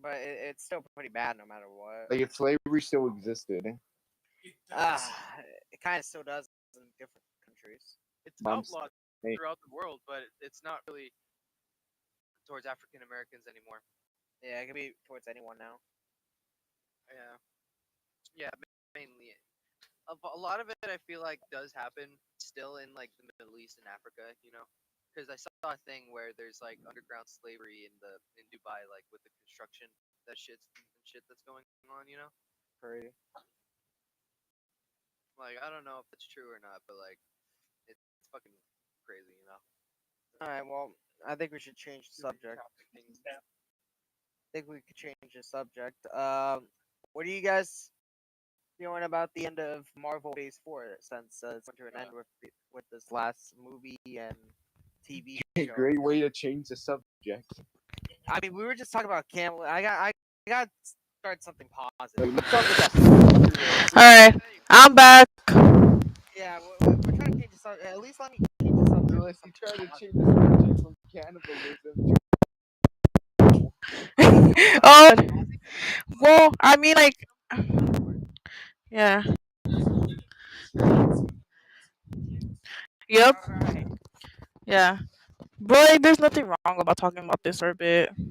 Speaker 4: but it's still pretty bad no matter what.
Speaker 3: Like if slavery still existed,
Speaker 4: Ah, it kind of still does in different countries.
Speaker 2: It's
Speaker 3: I'm
Speaker 2: outlawed
Speaker 3: saying,
Speaker 2: throughout the world, but it's not really towards African Americans anymore.
Speaker 4: Yeah, it could be towards anyone now.
Speaker 2: Yeah, yeah, mainly. A lot of it, I feel like, does happen still in like the Middle East and Africa. Because I saw a thing where there's like underground slavery in Dubai, like with the construction that shit that's going on.
Speaker 4: Crazy.
Speaker 2: Like I don't know if it's true or not, but like it's fucking crazy, you know.
Speaker 4: All right. Well, I think we should change the subject. Think we could change the subject. What are you guys feeling about the end of Marvel Phase 4 since it's coming to an end with this last movie and TV show?
Speaker 3: Great way to change the subject.
Speaker 4: I mean, we were just talking about Campbell. I got to start something positive.
Speaker 3: Let's talk about superheroes.
Speaker 1: All right, I'm back.
Speaker 4: Yeah, we're trying to change the subject. At least let me change the subject with
Speaker 3: Unless you
Speaker 4: something
Speaker 3: try to change
Speaker 4: positive.
Speaker 3: the subject from cannibalism
Speaker 1: Oh, well, I mean, like, yeah, yep,
Speaker 4: All right.
Speaker 1: yeah. But like, there's nothing wrong about talking about this for a bit.
Speaker 4: Yeah.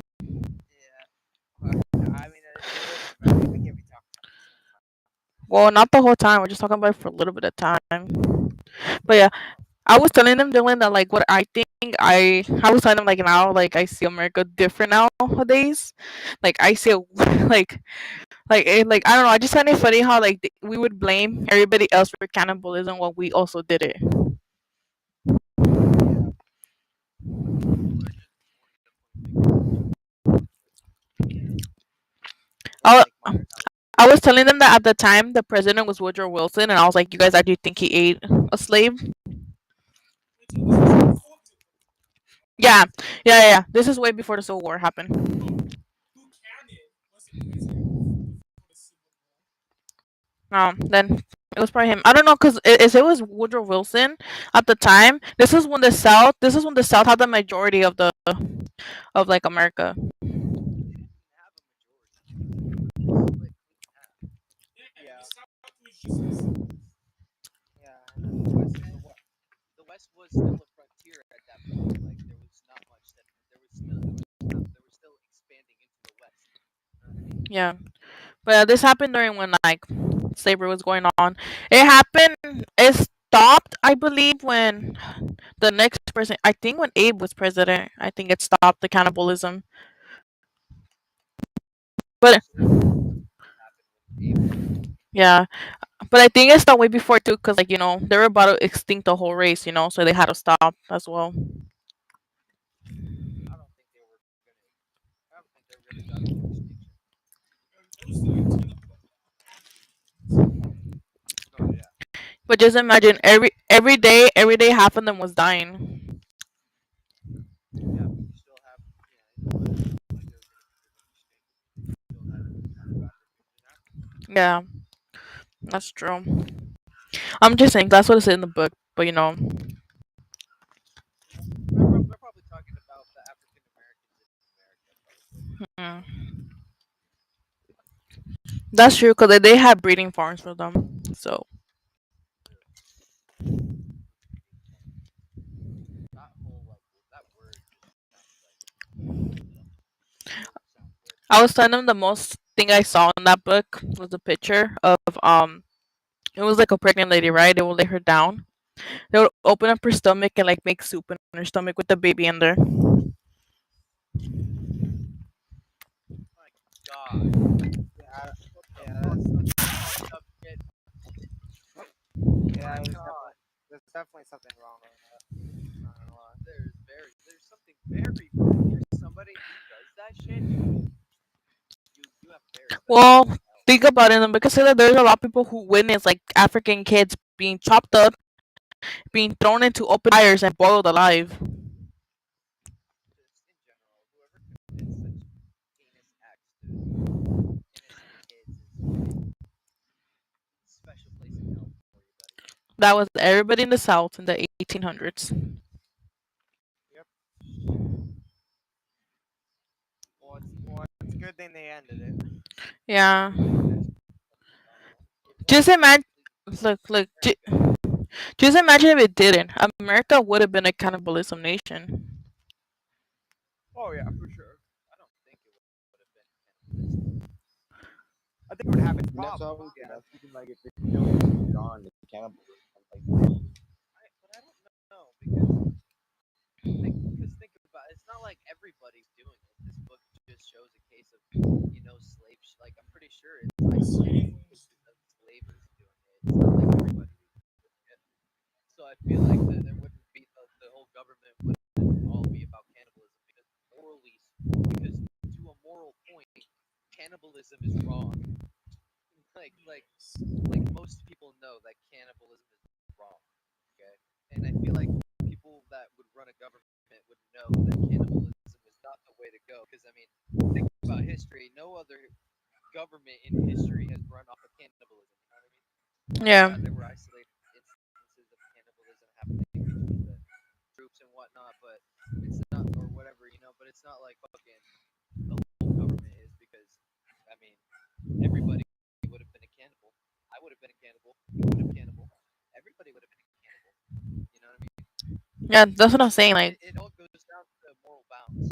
Speaker 4: I mean, it doesn't matter. We can't be talking about this all the time.
Speaker 1: Well, not the whole time. We're just talking about it for a little bit of time. But yeah, I was telling them, Dylan, that like what I think. I was telling them like now, like I see America different nowadays. Like I see it, like I don't know. I just find it funny how like we would blame everybody else for cannibalism while we also did it.
Speaker 4: Yeah.
Speaker 1: I,
Speaker 4: Like modern.
Speaker 1: I was telling them that at the time the president was Woodrow Wilson, and I was like, "You guys actually think he ate a slave?" Yeah, yeah. This is way before the Civil War happened. Then it was probably him. I don't know, cause it was Woodrow Wilson at the time. This is when the South. This is when the South had the majority of like America.
Speaker 2: Have a majority. They split clean in half.
Speaker 4: Yeah. Yeah, and then
Speaker 2: The West was still a frontier at that point. Like there was not much that there was still expanding into the West. You know what I mean?
Speaker 1: Yeah, but this happened during when like slavery was going on. It happened. It stopped, I believe, when the next president. I think when Abe was president. I think it stopped the cannibalism. But
Speaker 2: Absolutely happened when Abe was
Speaker 1: yeah, but I think it stopped way before too, cause like they were about to extinct the whole race. So they had to stop as well.
Speaker 2: I don't think they were gonna. I don't think they're really gonna go extinction. Oh yeah,
Speaker 1: But just imagine every day half of them was dying.
Speaker 2: yeah, but you still have. Yeah, you know what? It's not like they were gonna be extinct. They still had kind of opportunity not to.
Speaker 1: Yeah, that's true. I'm just saying that's what it's in the book. But.
Speaker 2: We're probably talking about the African Americans in America, probably.
Speaker 1: Mm. That's true because they had breeding farms for them. So
Speaker 2: That whole like that word just sounds like doesn't sound good.
Speaker 1: I was telling them the most thing I saw in that book was a picture of it was like a pregnant lady, right? They would lay her down. They would open up her stomach and like make soup in her stomach with the baby in there.
Speaker 2: My God,
Speaker 4: Yeah,
Speaker 2: what the
Speaker 4: yeah,
Speaker 2: fuck is this fucked up shit?
Speaker 4: yeah.
Speaker 2: My God,
Speaker 4: There's definitely something wrong with that. Not gonna lie.
Speaker 2: there's something very wrong. If you're somebody who does that shit, you have very bad
Speaker 1: Well,
Speaker 2: mental health.
Speaker 1: think about it, and because that there's a lot of people who witness like African kids being chopped up, being thrown into open fires and boiled alive.
Speaker 2: Just in general, whoever commits such heinous acts to innocent kids is special place in hell for you, buddy.
Speaker 1: That was everybody in the South in the 1800s.
Speaker 4: Yep. Well, it's a good thing they ended it.
Speaker 1: Yeah.
Speaker 2: One
Speaker 1: Just
Speaker 2: thing
Speaker 1: imagine.
Speaker 2: actually
Speaker 1: Look.
Speaker 2: very good.
Speaker 1: Just imagine if it didn't. America would have been a cannibalism nation.
Speaker 4: Oh yeah, for sure.
Speaker 2: I don't think it would have been cannibalistic.
Speaker 4: I think it would have its
Speaker 3: and that's
Speaker 4: problems.
Speaker 3: how
Speaker 4: Yeah.
Speaker 3: that's even like if it still continued on the cannibalism. Like
Speaker 2: But I don't know because think about it. It's not like everybody's doing it. This book just shows a case of slave. Like I'm pretty sure it's isolated cases of slavers doing it. It's not like everybody. I feel like there wouldn't be the whole government wouldn't all be about cannibalism because morally, because to a moral point, cannibalism is wrong. Like like like most people know that cannibalism is wrong. Okay, and I feel like people that would run a government would know that cannibalism is not the way to go. Because I mean, think about history. No other government in history has run off of cannibalism. You know what I mean?
Speaker 1: Yeah.
Speaker 2: Yeah, there were isolated instances of cannibalism happening between the troops and whatnot, but it's not, or whatever, you know. But it's not like fucking the whole government is because, I mean, everybody would have been a cannibal. I would have been a cannibal. You would have been a cannibal. Everybody would have been a cannibal. You know what I mean?
Speaker 1: Yeah, that's what I'm saying. Like,
Speaker 2: It all goes down to moral bounds.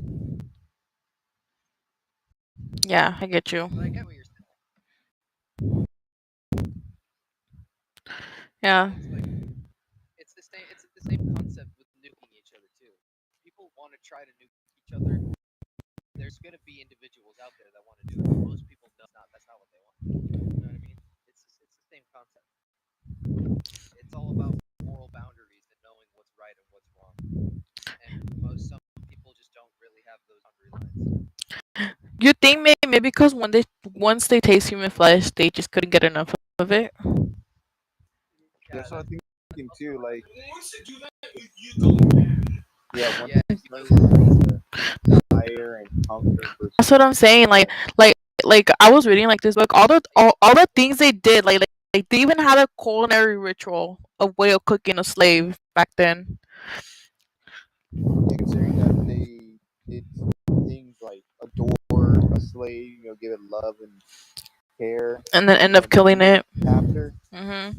Speaker 1: yeah, I get you.
Speaker 2: But I get what you're saying.
Speaker 1: Yeah.
Speaker 2: It's like it's the same. It's the same concept with nuking each other too. People want to try to nuke each other. There's gonna be individuals out there that want to do it. Most people know that's not what they want. You know what I mean? It's the same concept. It's all about moral boundaries and knowing what's right and what's wrong. And some people just don't really have those boundary lines.
Speaker 1: You think maybe because when they once they taste human flesh, they just couldn't get enough of it?
Speaker 2: Yeah,
Speaker 3: That's what I'm
Speaker 2: that's
Speaker 3: thinking
Speaker 2: also
Speaker 3: too.
Speaker 2: right.
Speaker 3: Like, yeah, once
Speaker 2: Yeah,
Speaker 3: you
Speaker 2: you
Speaker 3: slay it, it's a desire and hunger for
Speaker 1: That's what I'm saying.
Speaker 3: more.
Speaker 1: Like I was reading like this book. All the things they did, like they even had a culinary ritual, a way of cooking a slave back then,
Speaker 3: Yeah, considering that they did things like adore a slave, give it love and care,
Speaker 1: and then end
Speaker 3: and
Speaker 1: up killing
Speaker 3: treat it
Speaker 1: it.
Speaker 3: like a captor,
Speaker 1: Hmm.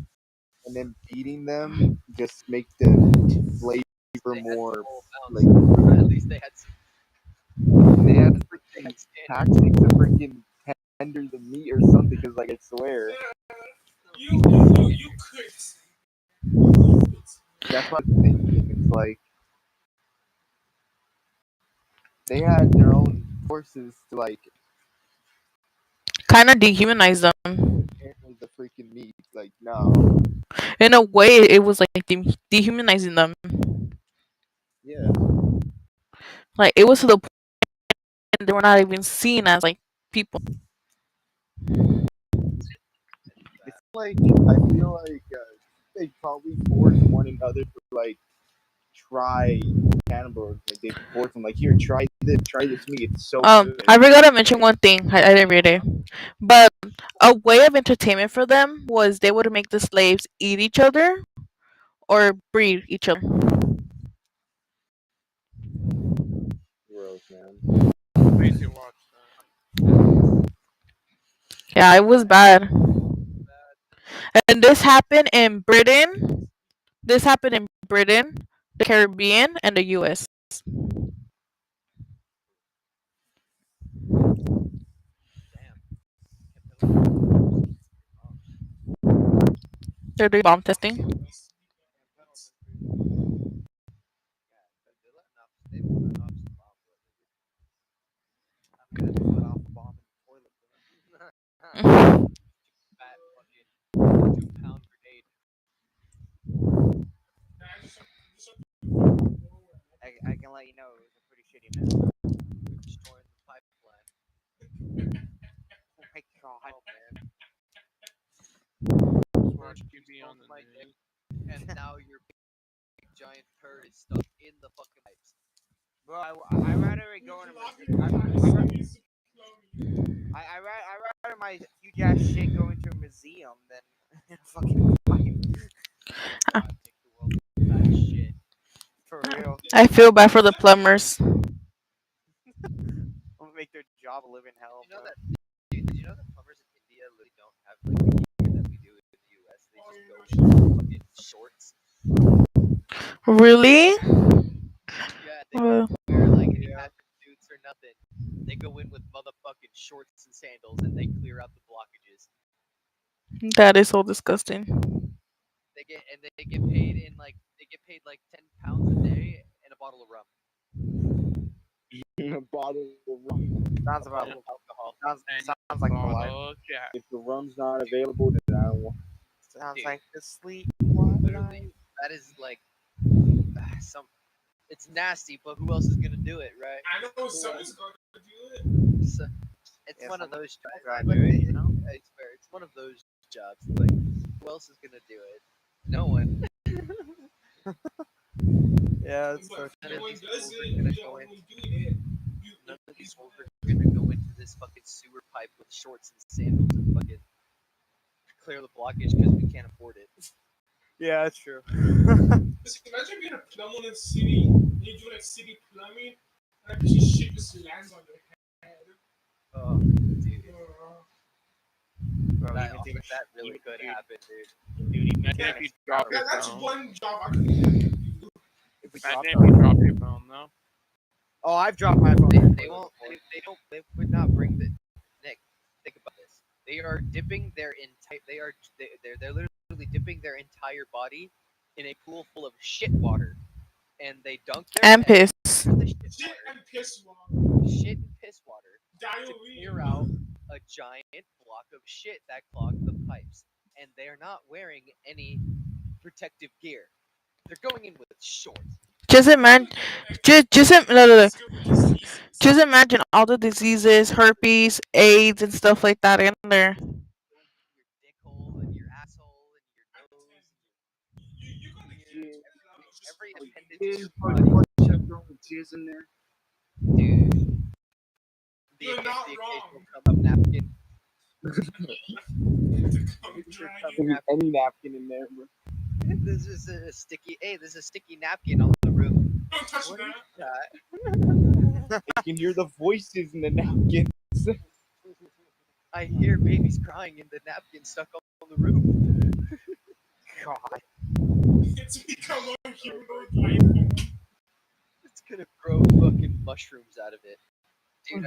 Speaker 3: and then beating them just make the
Speaker 2: at
Speaker 3: flavor
Speaker 2: least they had
Speaker 3: more
Speaker 2: some moral
Speaker 3: like.
Speaker 2: bounds. At least
Speaker 3: They had
Speaker 2: they
Speaker 3: freaking
Speaker 2: had standards.
Speaker 3: tactics to freaking tender the meat or something. Because like I swear,
Speaker 2: They had standards.
Speaker 3: that's what I'm thinking. It's like they had their own forces to like
Speaker 1: Kind of dehumanize them.
Speaker 3: handle the freaking meat. Like no,
Speaker 1: In a way, it was like dehumanizing them.
Speaker 3: yeah,
Speaker 1: Like it was to the point they were not even seen as like people.
Speaker 2: It's
Speaker 3: it's
Speaker 2: bad.
Speaker 3: like I feel like they probably forced one another to like try cannibalism. Like they forced them like here, try this meat. It's so good.
Speaker 1: I forgot to mention
Speaker 3: Like
Speaker 1: one thing. I didn't read it, but a way of entertainment for them was they would make the slaves eat each other or breed each other.
Speaker 3: gross, man.
Speaker 5: I used to watch that.
Speaker 1: Yeah, it was bad.
Speaker 2: Bad.
Speaker 1: And this happened in Britain. This happened in Britain, the Caribbean, and the U.S.
Speaker 2: Damn. Can't pedal too fast. Oh,
Speaker 1: They're doing bomb testing.
Speaker 2: can't pedal since pretty long. Yeah, they're letting off. They've been letting off some bombs lately.
Speaker 4: I mean, I just let off a bomb in the toilet.
Speaker 2: Fat fucking 2 pound grenade.
Speaker 4: I can let you know it was a pretty shitty miss.
Speaker 2: We're destroying the pipeline.
Speaker 4: Oh my god.
Speaker 2: Oh man,
Speaker 5: Just watch
Speaker 2: first you
Speaker 5: TV on
Speaker 2: stoned
Speaker 5: the
Speaker 2: my dick,
Speaker 5: news.
Speaker 2: and now your big giant turd is stuck in the fucking pipes.
Speaker 4: Bro, I rather it go in a I rather my huge ass shit go into a museum than in a fucking pipe.
Speaker 2: God, make the world fat as shit.
Speaker 4: For real.
Speaker 1: I feel bad for the plumbers.
Speaker 4: I'm gonna make their job a living hell,
Speaker 2: You know
Speaker 4: bro.
Speaker 2: that? Did you know that plumbers in India literally don't have like the gear that we do in the U.S. They just go in fucking shorts.
Speaker 1: Really?
Speaker 2: Yeah, they don't
Speaker 1: Uh,
Speaker 2: wear like any
Speaker 3: Yeah,
Speaker 2: hazard suits or nothing. They go in with motherfucking shorts and sandals, and they clear out the blockages.
Speaker 1: that is so disgusting.
Speaker 2: They get paid in like they get paid like 10 pounds a day and a bottle of rum
Speaker 3: a bottle of rum.
Speaker 4: Sounds
Speaker 2: a
Speaker 4: about
Speaker 2: bottle
Speaker 5: And,
Speaker 2: of alcohol.
Speaker 5: and
Speaker 4: sounds
Speaker 5: a
Speaker 4: like the life.
Speaker 5: bottle of Jack.
Speaker 3: If the rum's not
Speaker 2: Dude,
Speaker 3: available, then I don't want.
Speaker 4: Sounds
Speaker 2: dude,
Speaker 4: like the sleep white
Speaker 2: literally,
Speaker 4: life.
Speaker 2: that is like some. It's nasty, but who else is gonna do it, right?
Speaker 5: I know
Speaker 2: Who
Speaker 5: someone's
Speaker 2: else?
Speaker 5: gonna do it.
Speaker 2: So, it's
Speaker 4: Yeah,
Speaker 2: one of
Speaker 4: someone
Speaker 2: those.
Speaker 4: gotta
Speaker 2: But
Speaker 4: do it, you know.
Speaker 2: I swear, it's one of those jobs. Like, who else is gonna do it? No one.
Speaker 4: Yeah,
Speaker 5: But
Speaker 4: it's
Speaker 5: if
Speaker 4: so
Speaker 2: None of
Speaker 5: anyone
Speaker 2: these
Speaker 5: does
Speaker 2: fools are
Speaker 5: it,
Speaker 2: gonna
Speaker 5: you're the
Speaker 2: go
Speaker 5: only
Speaker 2: in.
Speaker 5: one doing it. You,
Speaker 2: None
Speaker 5: it
Speaker 2: of these
Speaker 5: is
Speaker 2: fools
Speaker 5: what
Speaker 2: are
Speaker 5: it
Speaker 2: gonna
Speaker 5: is.
Speaker 2: go into this fucking sewer pipe with shorts and sandals and fucking clear the blockage because we can't afford it.
Speaker 4: yeah, that's true.
Speaker 5: Just imagine being a plumber in a city, and you do like city plumbing, and a piece of shit just lands on your head.
Speaker 2: Oh, dude,
Speaker 4: Bro,
Speaker 2: that
Speaker 4: even taking
Speaker 2: that really
Speaker 4: even
Speaker 2: could
Speaker 4: dude,
Speaker 2: happen, dude.
Speaker 4: dude, even
Speaker 5: Yeah,
Speaker 4: taking a
Speaker 5: that,
Speaker 4: shower,
Speaker 5: that's
Speaker 4: bro.
Speaker 5: one job I could do.
Speaker 4: If we
Speaker 6: Imagine
Speaker 4: dropped
Speaker 6: if you
Speaker 4: our,
Speaker 6: dropped your phone though.
Speaker 4: oh, I've dropped my phone
Speaker 2: They,
Speaker 4: in the
Speaker 2: they
Speaker 4: toilet
Speaker 2: won't.
Speaker 4: before.
Speaker 2: They don't. They would not bring the Nick. Think about this. They are dipping their entire. They're literally dipping their entire body in a pool full of shit water, and they dunk their
Speaker 1: And
Speaker 2: head
Speaker 1: piss.
Speaker 2: into the shit
Speaker 5: Shit
Speaker 2: water,
Speaker 5: and piss water.
Speaker 2: shit and piss water, to
Speaker 5: Diarrhea.
Speaker 2: clear out a giant block of shit that clogged the pipes, and they are not wearing any protective gear. They're going in with shorts.
Speaker 1: Just imagine. No, no, no.
Speaker 5: Just go with diseases.
Speaker 1: Just imagine all the diseases, herpes, AIDS, and stuff like that in there.
Speaker 2: Going through your dick hole and your asshole and your nose and
Speaker 5: You're
Speaker 2: your
Speaker 5: gonna
Speaker 2: beard,
Speaker 5: get
Speaker 3: Yeah,
Speaker 5: just
Speaker 2: every
Speaker 5: from
Speaker 2: appendage in
Speaker 3: kids
Speaker 2: your
Speaker 3: probably
Speaker 2: body.
Speaker 3: flush up their own tears in there.
Speaker 2: Dude,
Speaker 5: You're not
Speaker 2: the occasional
Speaker 5: wrong.
Speaker 2: cum napkin.
Speaker 5: To come
Speaker 2: Miniature cum
Speaker 5: dragging.
Speaker 3: There'll be
Speaker 2: napkin.
Speaker 3: any napkin in there, bro.
Speaker 2: This is a sticky. Hey, there's a sticky napkin on the room.
Speaker 5: Don't touch
Speaker 2: What is
Speaker 5: that.
Speaker 2: that?
Speaker 3: You can hear the voices in the napkins.
Speaker 2: I hear babies crying in the napkin stuck on the room.
Speaker 4: God,
Speaker 5: It's become a humanoid life form.
Speaker 2: It's gonna grow fucking mushrooms out of it, dude.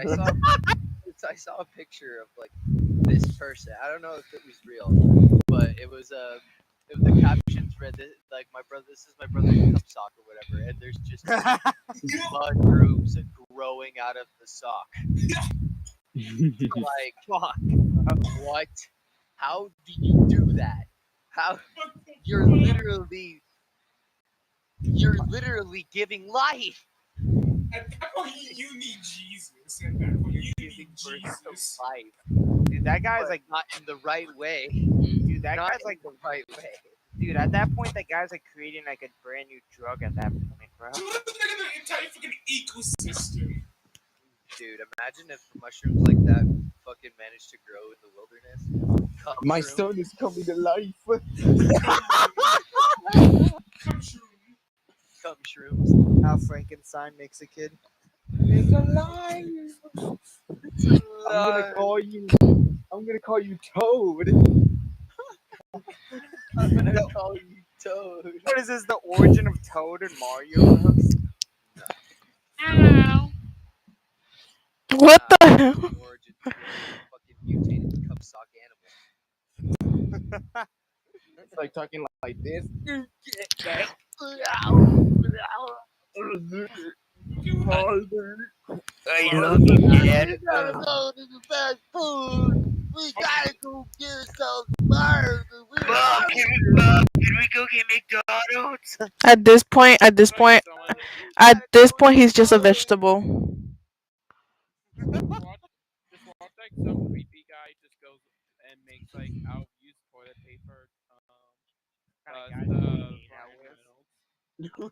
Speaker 2: I saw a picture of like this person. I don't know if it was real, but the captions read this, like my brother. This is my brother's cup sock or whatever, and there's just mushrooms growing out of the sock. Like
Speaker 4: fuck.
Speaker 2: what? How do you do that? How
Speaker 5: But,
Speaker 2: you're
Speaker 5: but
Speaker 2: literally you're literally giving life.
Speaker 5: at that point, you need Jesus. At that point,
Speaker 2: You're
Speaker 5: you
Speaker 2: giving
Speaker 5: need
Speaker 2: birth to
Speaker 5: Jesus.
Speaker 2: life,
Speaker 4: Dude, that guy's
Speaker 2: but
Speaker 4: like,
Speaker 2: not in the right way.
Speaker 4: dude, that
Speaker 2: Not
Speaker 4: guy's
Speaker 2: in
Speaker 4: like,
Speaker 2: the right way.
Speaker 4: dude, at that point, that guy's like creating like a brand new drug at that point, bro.
Speaker 5: So let's look at the entire fucking ecosystem.
Speaker 2: Dude, imagine if mushrooms like that fucking managed to grow in the wilderness. Cum
Speaker 3: My
Speaker 2: shroom.
Speaker 3: son is coming to life.
Speaker 5: Come Come true.
Speaker 2: Cum shrooms.
Speaker 4: How Frankenstein makes a kid.
Speaker 3: It's alive.
Speaker 2: It's
Speaker 3: I'm gonna
Speaker 2: alive.
Speaker 3: call you. I'm gonna call you Toad.
Speaker 2: I'm gonna
Speaker 4: The,
Speaker 2: call you Toad.
Speaker 4: what is this? The origin of Toad and Mario Bros.
Speaker 1: What
Speaker 2: Nah,
Speaker 1: the
Speaker 2: this is
Speaker 1: hell?
Speaker 2: the origin of a fucking mutated cum sock animal.
Speaker 3: It's like talking like this.
Speaker 5: Okay, well,
Speaker 3: Father.
Speaker 4: I love
Speaker 3: Father.
Speaker 4: you, Dad.
Speaker 2: We gotta go to the fast food. We gotta go get ourselves burgers. We're
Speaker 4: Can we go get McDonald's?
Speaker 1: At this point, at this
Speaker 6: It's like
Speaker 1: point,
Speaker 6: someone
Speaker 1: at
Speaker 2: gotta
Speaker 1: this
Speaker 2: go
Speaker 1: point,
Speaker 2: to
Speaker 1: he's just a
Speaker 2: Toad.
Speaker 1: vegetable.
Speaker 6: watch just watch like some creepy guy just goes and makes like out of used toilet paper
Speaker 4: What kind of
Speaker 6: as
Speaker 4: guys you be
Speaker 6: the
Speaker 4: hanging out
Speaker 6: Ryan
Speaker 4: with?
Speaker 6: Reynolds.
Speaker 4: What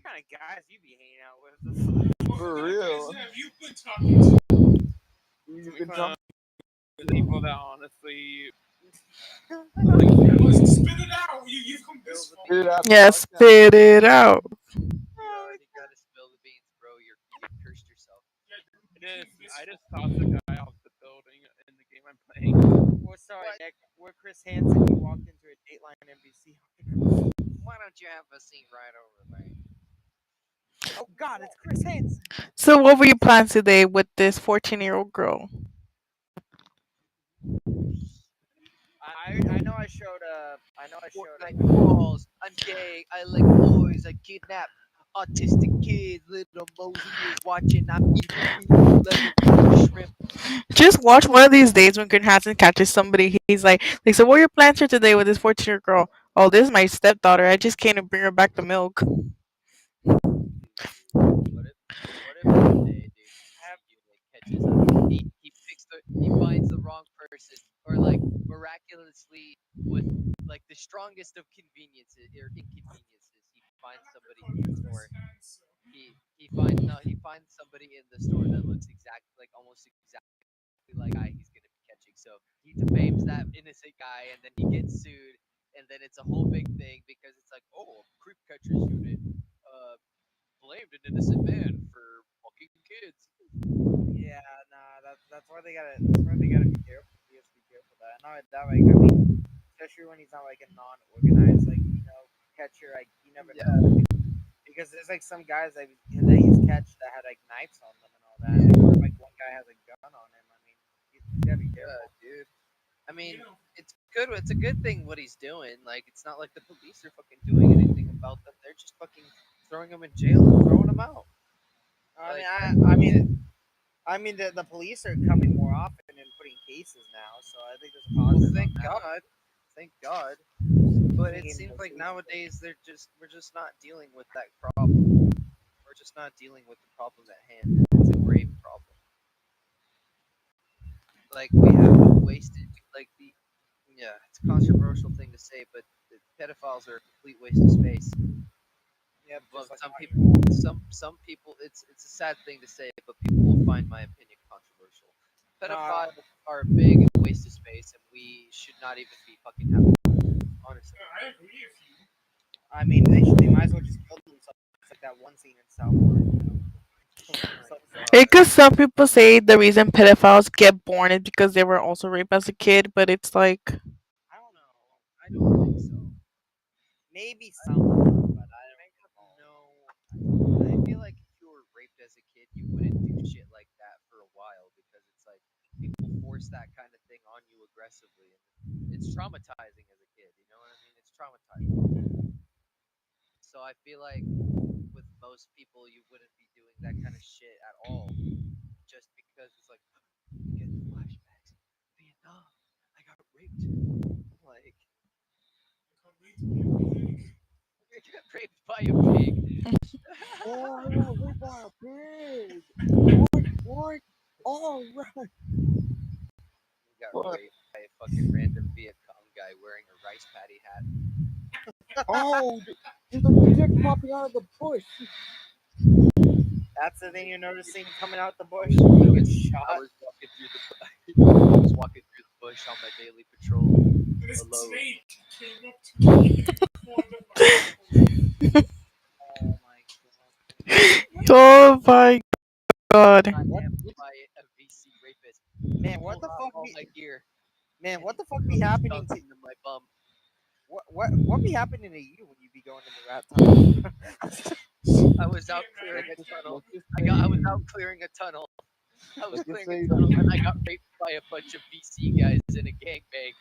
Speaker 4: kind of guys you be hanging out with? The fuck?
Speaker 5: what
Speaker 3: For
Speaker 5: kind of guys
Speaker 3: real.
Speaker 5: have you been talking to?
Speaker 3: You've
Speaker 6: Coming
Speaker 3: been
Speaker 6: from
Speaker 3: talking.
Speaker 6: people that honestly like
Speaker 5: Oh,
Speaker 6: truly
Speaker 5: spit it out. You've come
Speaker 2: Spill
Speaker 5: this
Speaker 2: the
Speaker 5: far.
Speaker 3: Spit it
Speaker 2: beans.
Speaker 3: out the
Speaker 1: Yeah,
Speaker 3: podcast.
Speaker 1: spit it out.
Speaker 2: You already gotta spill the beans, bro. You cursed yourself.
Speaker 5: Yeah,
Speaker 6: it
Speaker 5: you've
Speaker 6: is.
Speaker 5: come this
Speaker 6: I
Speaker 5: far.
Speaker 6: just tossed a guy off the building in the game I'm playing.
Speaker 4: We're sorry,
Speaker 2: What?
Speaker 4: Nick. We're Chris Hansen. You walked into a Dateline NBC.
Speaker 2: Why don't you have a seat right over there?
Speaker 4: Oh God, it's Chris Hansen.
Speaker 1: So, what were your plans today with this 14-year-old girl?
Speaker 4: I know I showed
Speaker 2: Fortnite brawls. I'm gay. I like boys. I kidnap autistic kids. Little Mosey is watching. I'm eating food like a shrimp.
Speaker 1: Just watch one of these days when Green Hansen catches somebody. He's like, so what were your plans for today with this 14-year-old girl? Oh, this is my stepdaughter. I just came to bring her back the milk.
Speaker 2: Dude, what if one day, dude, PC unit catches up? He picks he finds the wrong person, or like miraculously with like the strongest of conveniences or inconveniences, he finds somebody in the store. He finds no, he finds somebody in the store that looks exactly like almost exactly like guy he's gonna be catching. So he defames that innocent guy, and then he gets sued, and then it's a whole big thing because it's like, oh, creep catchers unit uh blamed an innocent man for fucking kids.
Speaker 4: Yeah, nah, that's why they gotta be careful. You have to be careful of that. Not only that, like I mean, especially when he's not like a non-organized, like catcher. Like you never
Speaker 2: Yeah,
Speaker 4: know because there's like some guys that he's catch that had like knives on them and all that. And what if like one guy has a gun on him? I mean, he's gotta be
Speaker 2: yeah,
Speaker 4: careful.
Speaker 2: dude. I mean, it's good. It's a good thing what he's doing. Like, it's not like the police are fucking doing anything about them. They're just fucking throwing them in jail and throwing them out.
Speaker 4: I mean,
Speaker 2: Like,
Speaker 4: I
Speaker 2: that's
Speaker 4: I
Speaker 2: it.
Speaker 4: mean, I mean the police are coming more often and putting cases now, so I think there's a
Speaker 2: Well,
Speaker 4: positive on
Speaker 2: thank
Speaker 4: that.
Speaker 2: God, thank God.
Speaker 4: I
Speaker 2: But
Speaker 4: think
Speaker 2: it
Speaker 4: getting
Speaker 2: seems
Speaker 4: more
Speaker 2: like
Speaker 4: cases.
Speaker 2: nowadays we're just not dealing with that problem. We're just not dealing with the problem at hand, and it's a grave problem. Like we have wasted like the yeah, it's a controversial thing to say, but the pedophiles are a complete waste of space.
Speaker 4: Yep,
Speaker 2: Well,
Speaker 4: just like
Speaker 2: some people, it's a sad thing to say, but people will find my opinion controversial.
Speaker 4: no, I don't.
Speaker 2: Pedophiles are a big waste of space, and we should not even be fucking having them. Honestly,
Speaker 5: I agree with you.
Speaker 4: I mean, they might as well just kill themselves. Like that one scene in South Park, kill
Speaker 2: oh my
Speaker 4: themselves.
Speaker 2: god,
Speaker 1: Because some people say the reason pedophiles get born is because they were also raped as a kid, but it's like,
Speaker 4: I don't
Speaker 2: no,
Speaker 4: know.
Speaker 2: I don't think so.
Speaker 4: Maybe some of them, but I
Speaker 2: I
Speaker 4: don't
Speaker 2: have
Speaker 4: know.
Speaker 2: no. I feel like if you were raped as a kid, you wouldn't do shit like that for a while because it's like people force that kind of thing on you aggressively, and it's traumatizing as a kid. You know what I mean? It's traumatizing. So I feel like with most people, you wouldn't be doing that kind of shit at all, just because it's like I'm getting flashbacks. Vietnam, I got raped. Like
Speaker 5: I can't wait to be a pig.
Speaker 2: I got raped by a pig.
Speaker 4: Oh, I got raped by a pig. What? Oh, right.
Speaker 2: You got
Speaker 4: What?
Speaker 2: raped by a fucking random Viet Cong guy wearing a rice patty hat.
Speaker 4: Oh, there's a dick popping out of the bush. That's the thing you're noticing coming out the bush.
Speaker 2: I
Speaker 4: You get
Speaker 2: was I
Speaker 4: shot.
Speaker 2: was walking through the I was walking through the bush on my daily patrol
Speaker 5: And this
Speaker 2: alone.
Speaker 5: snake came up to me in the corner of my nose.
Speaker 4: Oh my
Speaker 1: oh my god.
Speaker 2: Got
Speaker 4: god.
Speaker 2: ambushed by a VC rapist.
Speaker 4: Man, what
Speaker 2: Pulled
Speaker 4: the
Speaker 2: out
Speaker 4: fuck
Speaker 2: all
Speaker 4: be
Speaker 2: my gear
Speaker 4: man,
Speaker 2: and
Speaker 4: what
Speaker 2: he
Speaker 4: the fuck be
Speaker 2: threw his
Speaker 4: happening
Speaker 2: junk
Speaker 4: to
Speaker 2: into my bum.
Speaker 4: what be happening to you when you be going in the rat tunnel?
Speaker 2: I was out
Speaker 5: Can't
Speaker 2: clearing
Speaker 3: Let's
Speaker 2: a
Speaker 3: just
Speaker 2: tunnel.
Speaker 3: let's just
Speaker 2: I was
Speaker 3: say
Speaker 2: out clearing a tunnel. I was
Speaker 3: let's just
Speaker 2: clearing a
Speaker 3: say
Speaker 2: tunnel and I got raped by a bunch of VC guys in a gangbang.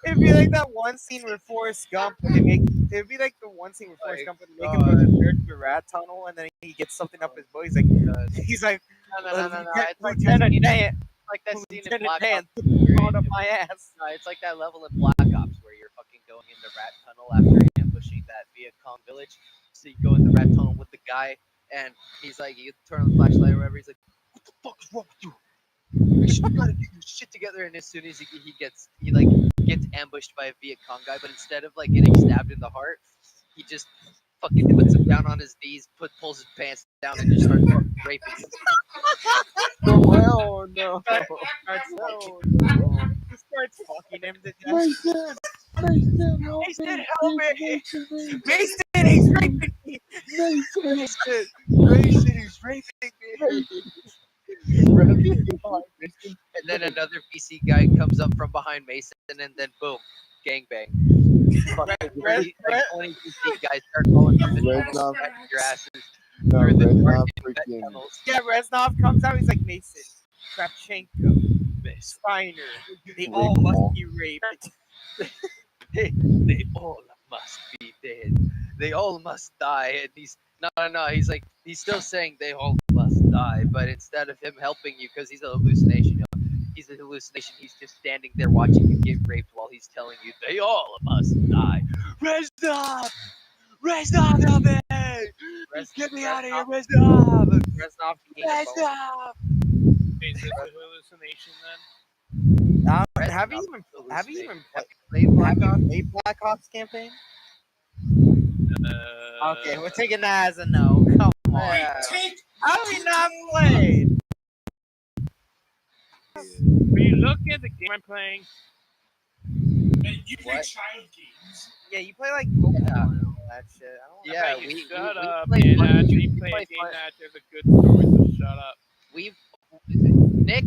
Speaker 4: It'd be like that one scene where Forrest Gump when they make it'd be like the one scene where Forrest
Speaker 2: My
Speaker 4: Gump when they make him go to
Speaker 2: god.
Speaker 4: the rat tunnel and then he gets something up
Speaker 2: Oh
Speaker 4: his butt.
Speaker 2: my god.
Speaker 4: He's like
Speaker 2: No. It's like that
Speaker 4: Lieutenant
Speaker 2: scene.
Speaker 4: Dan,
Speaker 2: Like that scene in
Speaker 4: Lieutenant
Speaker 2: Black
Speaker 4: Dan,
Speaker 2: Ops where
Speaker 4: out of my ass.
Speaker 2: no, it's like that level in Black Ops where you're fucking going in the rat tunnel after ambushing that Viet Cong village. So you go in the rat tunnel with the guy, and he's like, you turn on the flashlight or whatever. He's like, "What the fuck is wrong with you? You gotta get your shit together." And as soon as he like gets ambushed by a Viet Cong guy, but instead of like getting stabbed in the heart, he just fucking puts him down on his knees, pulls his pants down, and just starts fucking raping him.
Speaker 3: no hell no.
Speaker 4: Starts fucking
Speaker 3: Hell no.
Speaker 4: he starts fucking him to death.
Speaker 3: Mason! Mason, help
Speaker 2: He said,
Speaker 3: me!
Speaker 2: "Help
Speaker 3: Please,
Speaker 2: me!"
Speaker 3: Mason, Mason,
Speaker 4: Mason, he's raping me.
Speaker 3: Mason,
Speaker 2: Mason is raping me.
Speaker 3: Mason. Grab me from behind, Mason.
Speaker 2: And then
Speaker 3: No.
Speaker 2: another PC guy comes up from behind Mason, and then boom, gangbang. Fucking
Speaker 4: Red,
Speaker 2: 30, like
Speaker 4: Red,
Speaker 2: 20 PC guys start falling from the
Speaker 3: Red
Speaker 2: tunnel,
Speaker 3: not
Speaker 2: smacking your asses
Speaker 3: no
Speaker 2: through the
Speaker 3: Red
Speaker 2: dark
Speaker 3: not
Speaker 2: and wet
Speaker 3: freaking
Speaker 2: tunnels.
Speaker 4: yeah, Reznov comes out. He's like Mason, Kravchenko,
Speaker 2: Mason,
Speaker 4: Steiner. They
Speaker 3: rape
Speaker 4: all
Speaker 3: them
Speaker 4: must
Speaker 3: all.
Speaker 4: be raped.
Speaker 2: they all must be dead. They all must die. And he's no. He's like he's still saying they all must die, but instead of him helping you because he's a hallucination, He's a hallucination. He's just standing there watching you get raped while he's telling you they all must die. Reznov! Reznov, help me! Get me out of here, Reznov!
Speaker 4: Reznov gained a bone.
Speaker 2: Reznov!
Speaker 6: Is this a hallucination then?
Speaker 4: Have you
Speaker 2: Reznov
Speaker 4: even
Speaker 2: hallucination. Have
Speaker 4: played?
Speaker 2: you played Black
Speaker 4: Have you
Speaker 2: Ops?
Speaker 4: played Black Ops campaign? Okay, we're
Speaker 6: Uh,
Speaker 4: taking that as a no. Come on.
Speaker 5: We
Speaker 2: Yeah.
Speaker 5: take
Speaker 4: How do we not
Speaker 5: cocaine.
Speaker 4: play?
Speaker 6: are you looking at the game I'm playing?
Speaker 5: And you play
Speaker 2: What?
Speaker 5: child games.
Speaker 4: Yeah, you play like
Speaker 2: Yeah.
Speaker 4: Pokemon and all that shit. I don't.
Speaker 6: I
Speaker 2: Yeah,
Speaker 6: bet you
Speaker 2: we
Speaker 6: shut up
Speaker 2: play
Speaker 6: and
Speaker 2: fun.
Speaker 6: actually
Speaker 2: We
Speaker 6: play
Speaker 2: play
Speaker 6: a game
Speaker 2: fun.
Speaker 6: that there's a good story, so shut up.
Speaker 2: We Nick,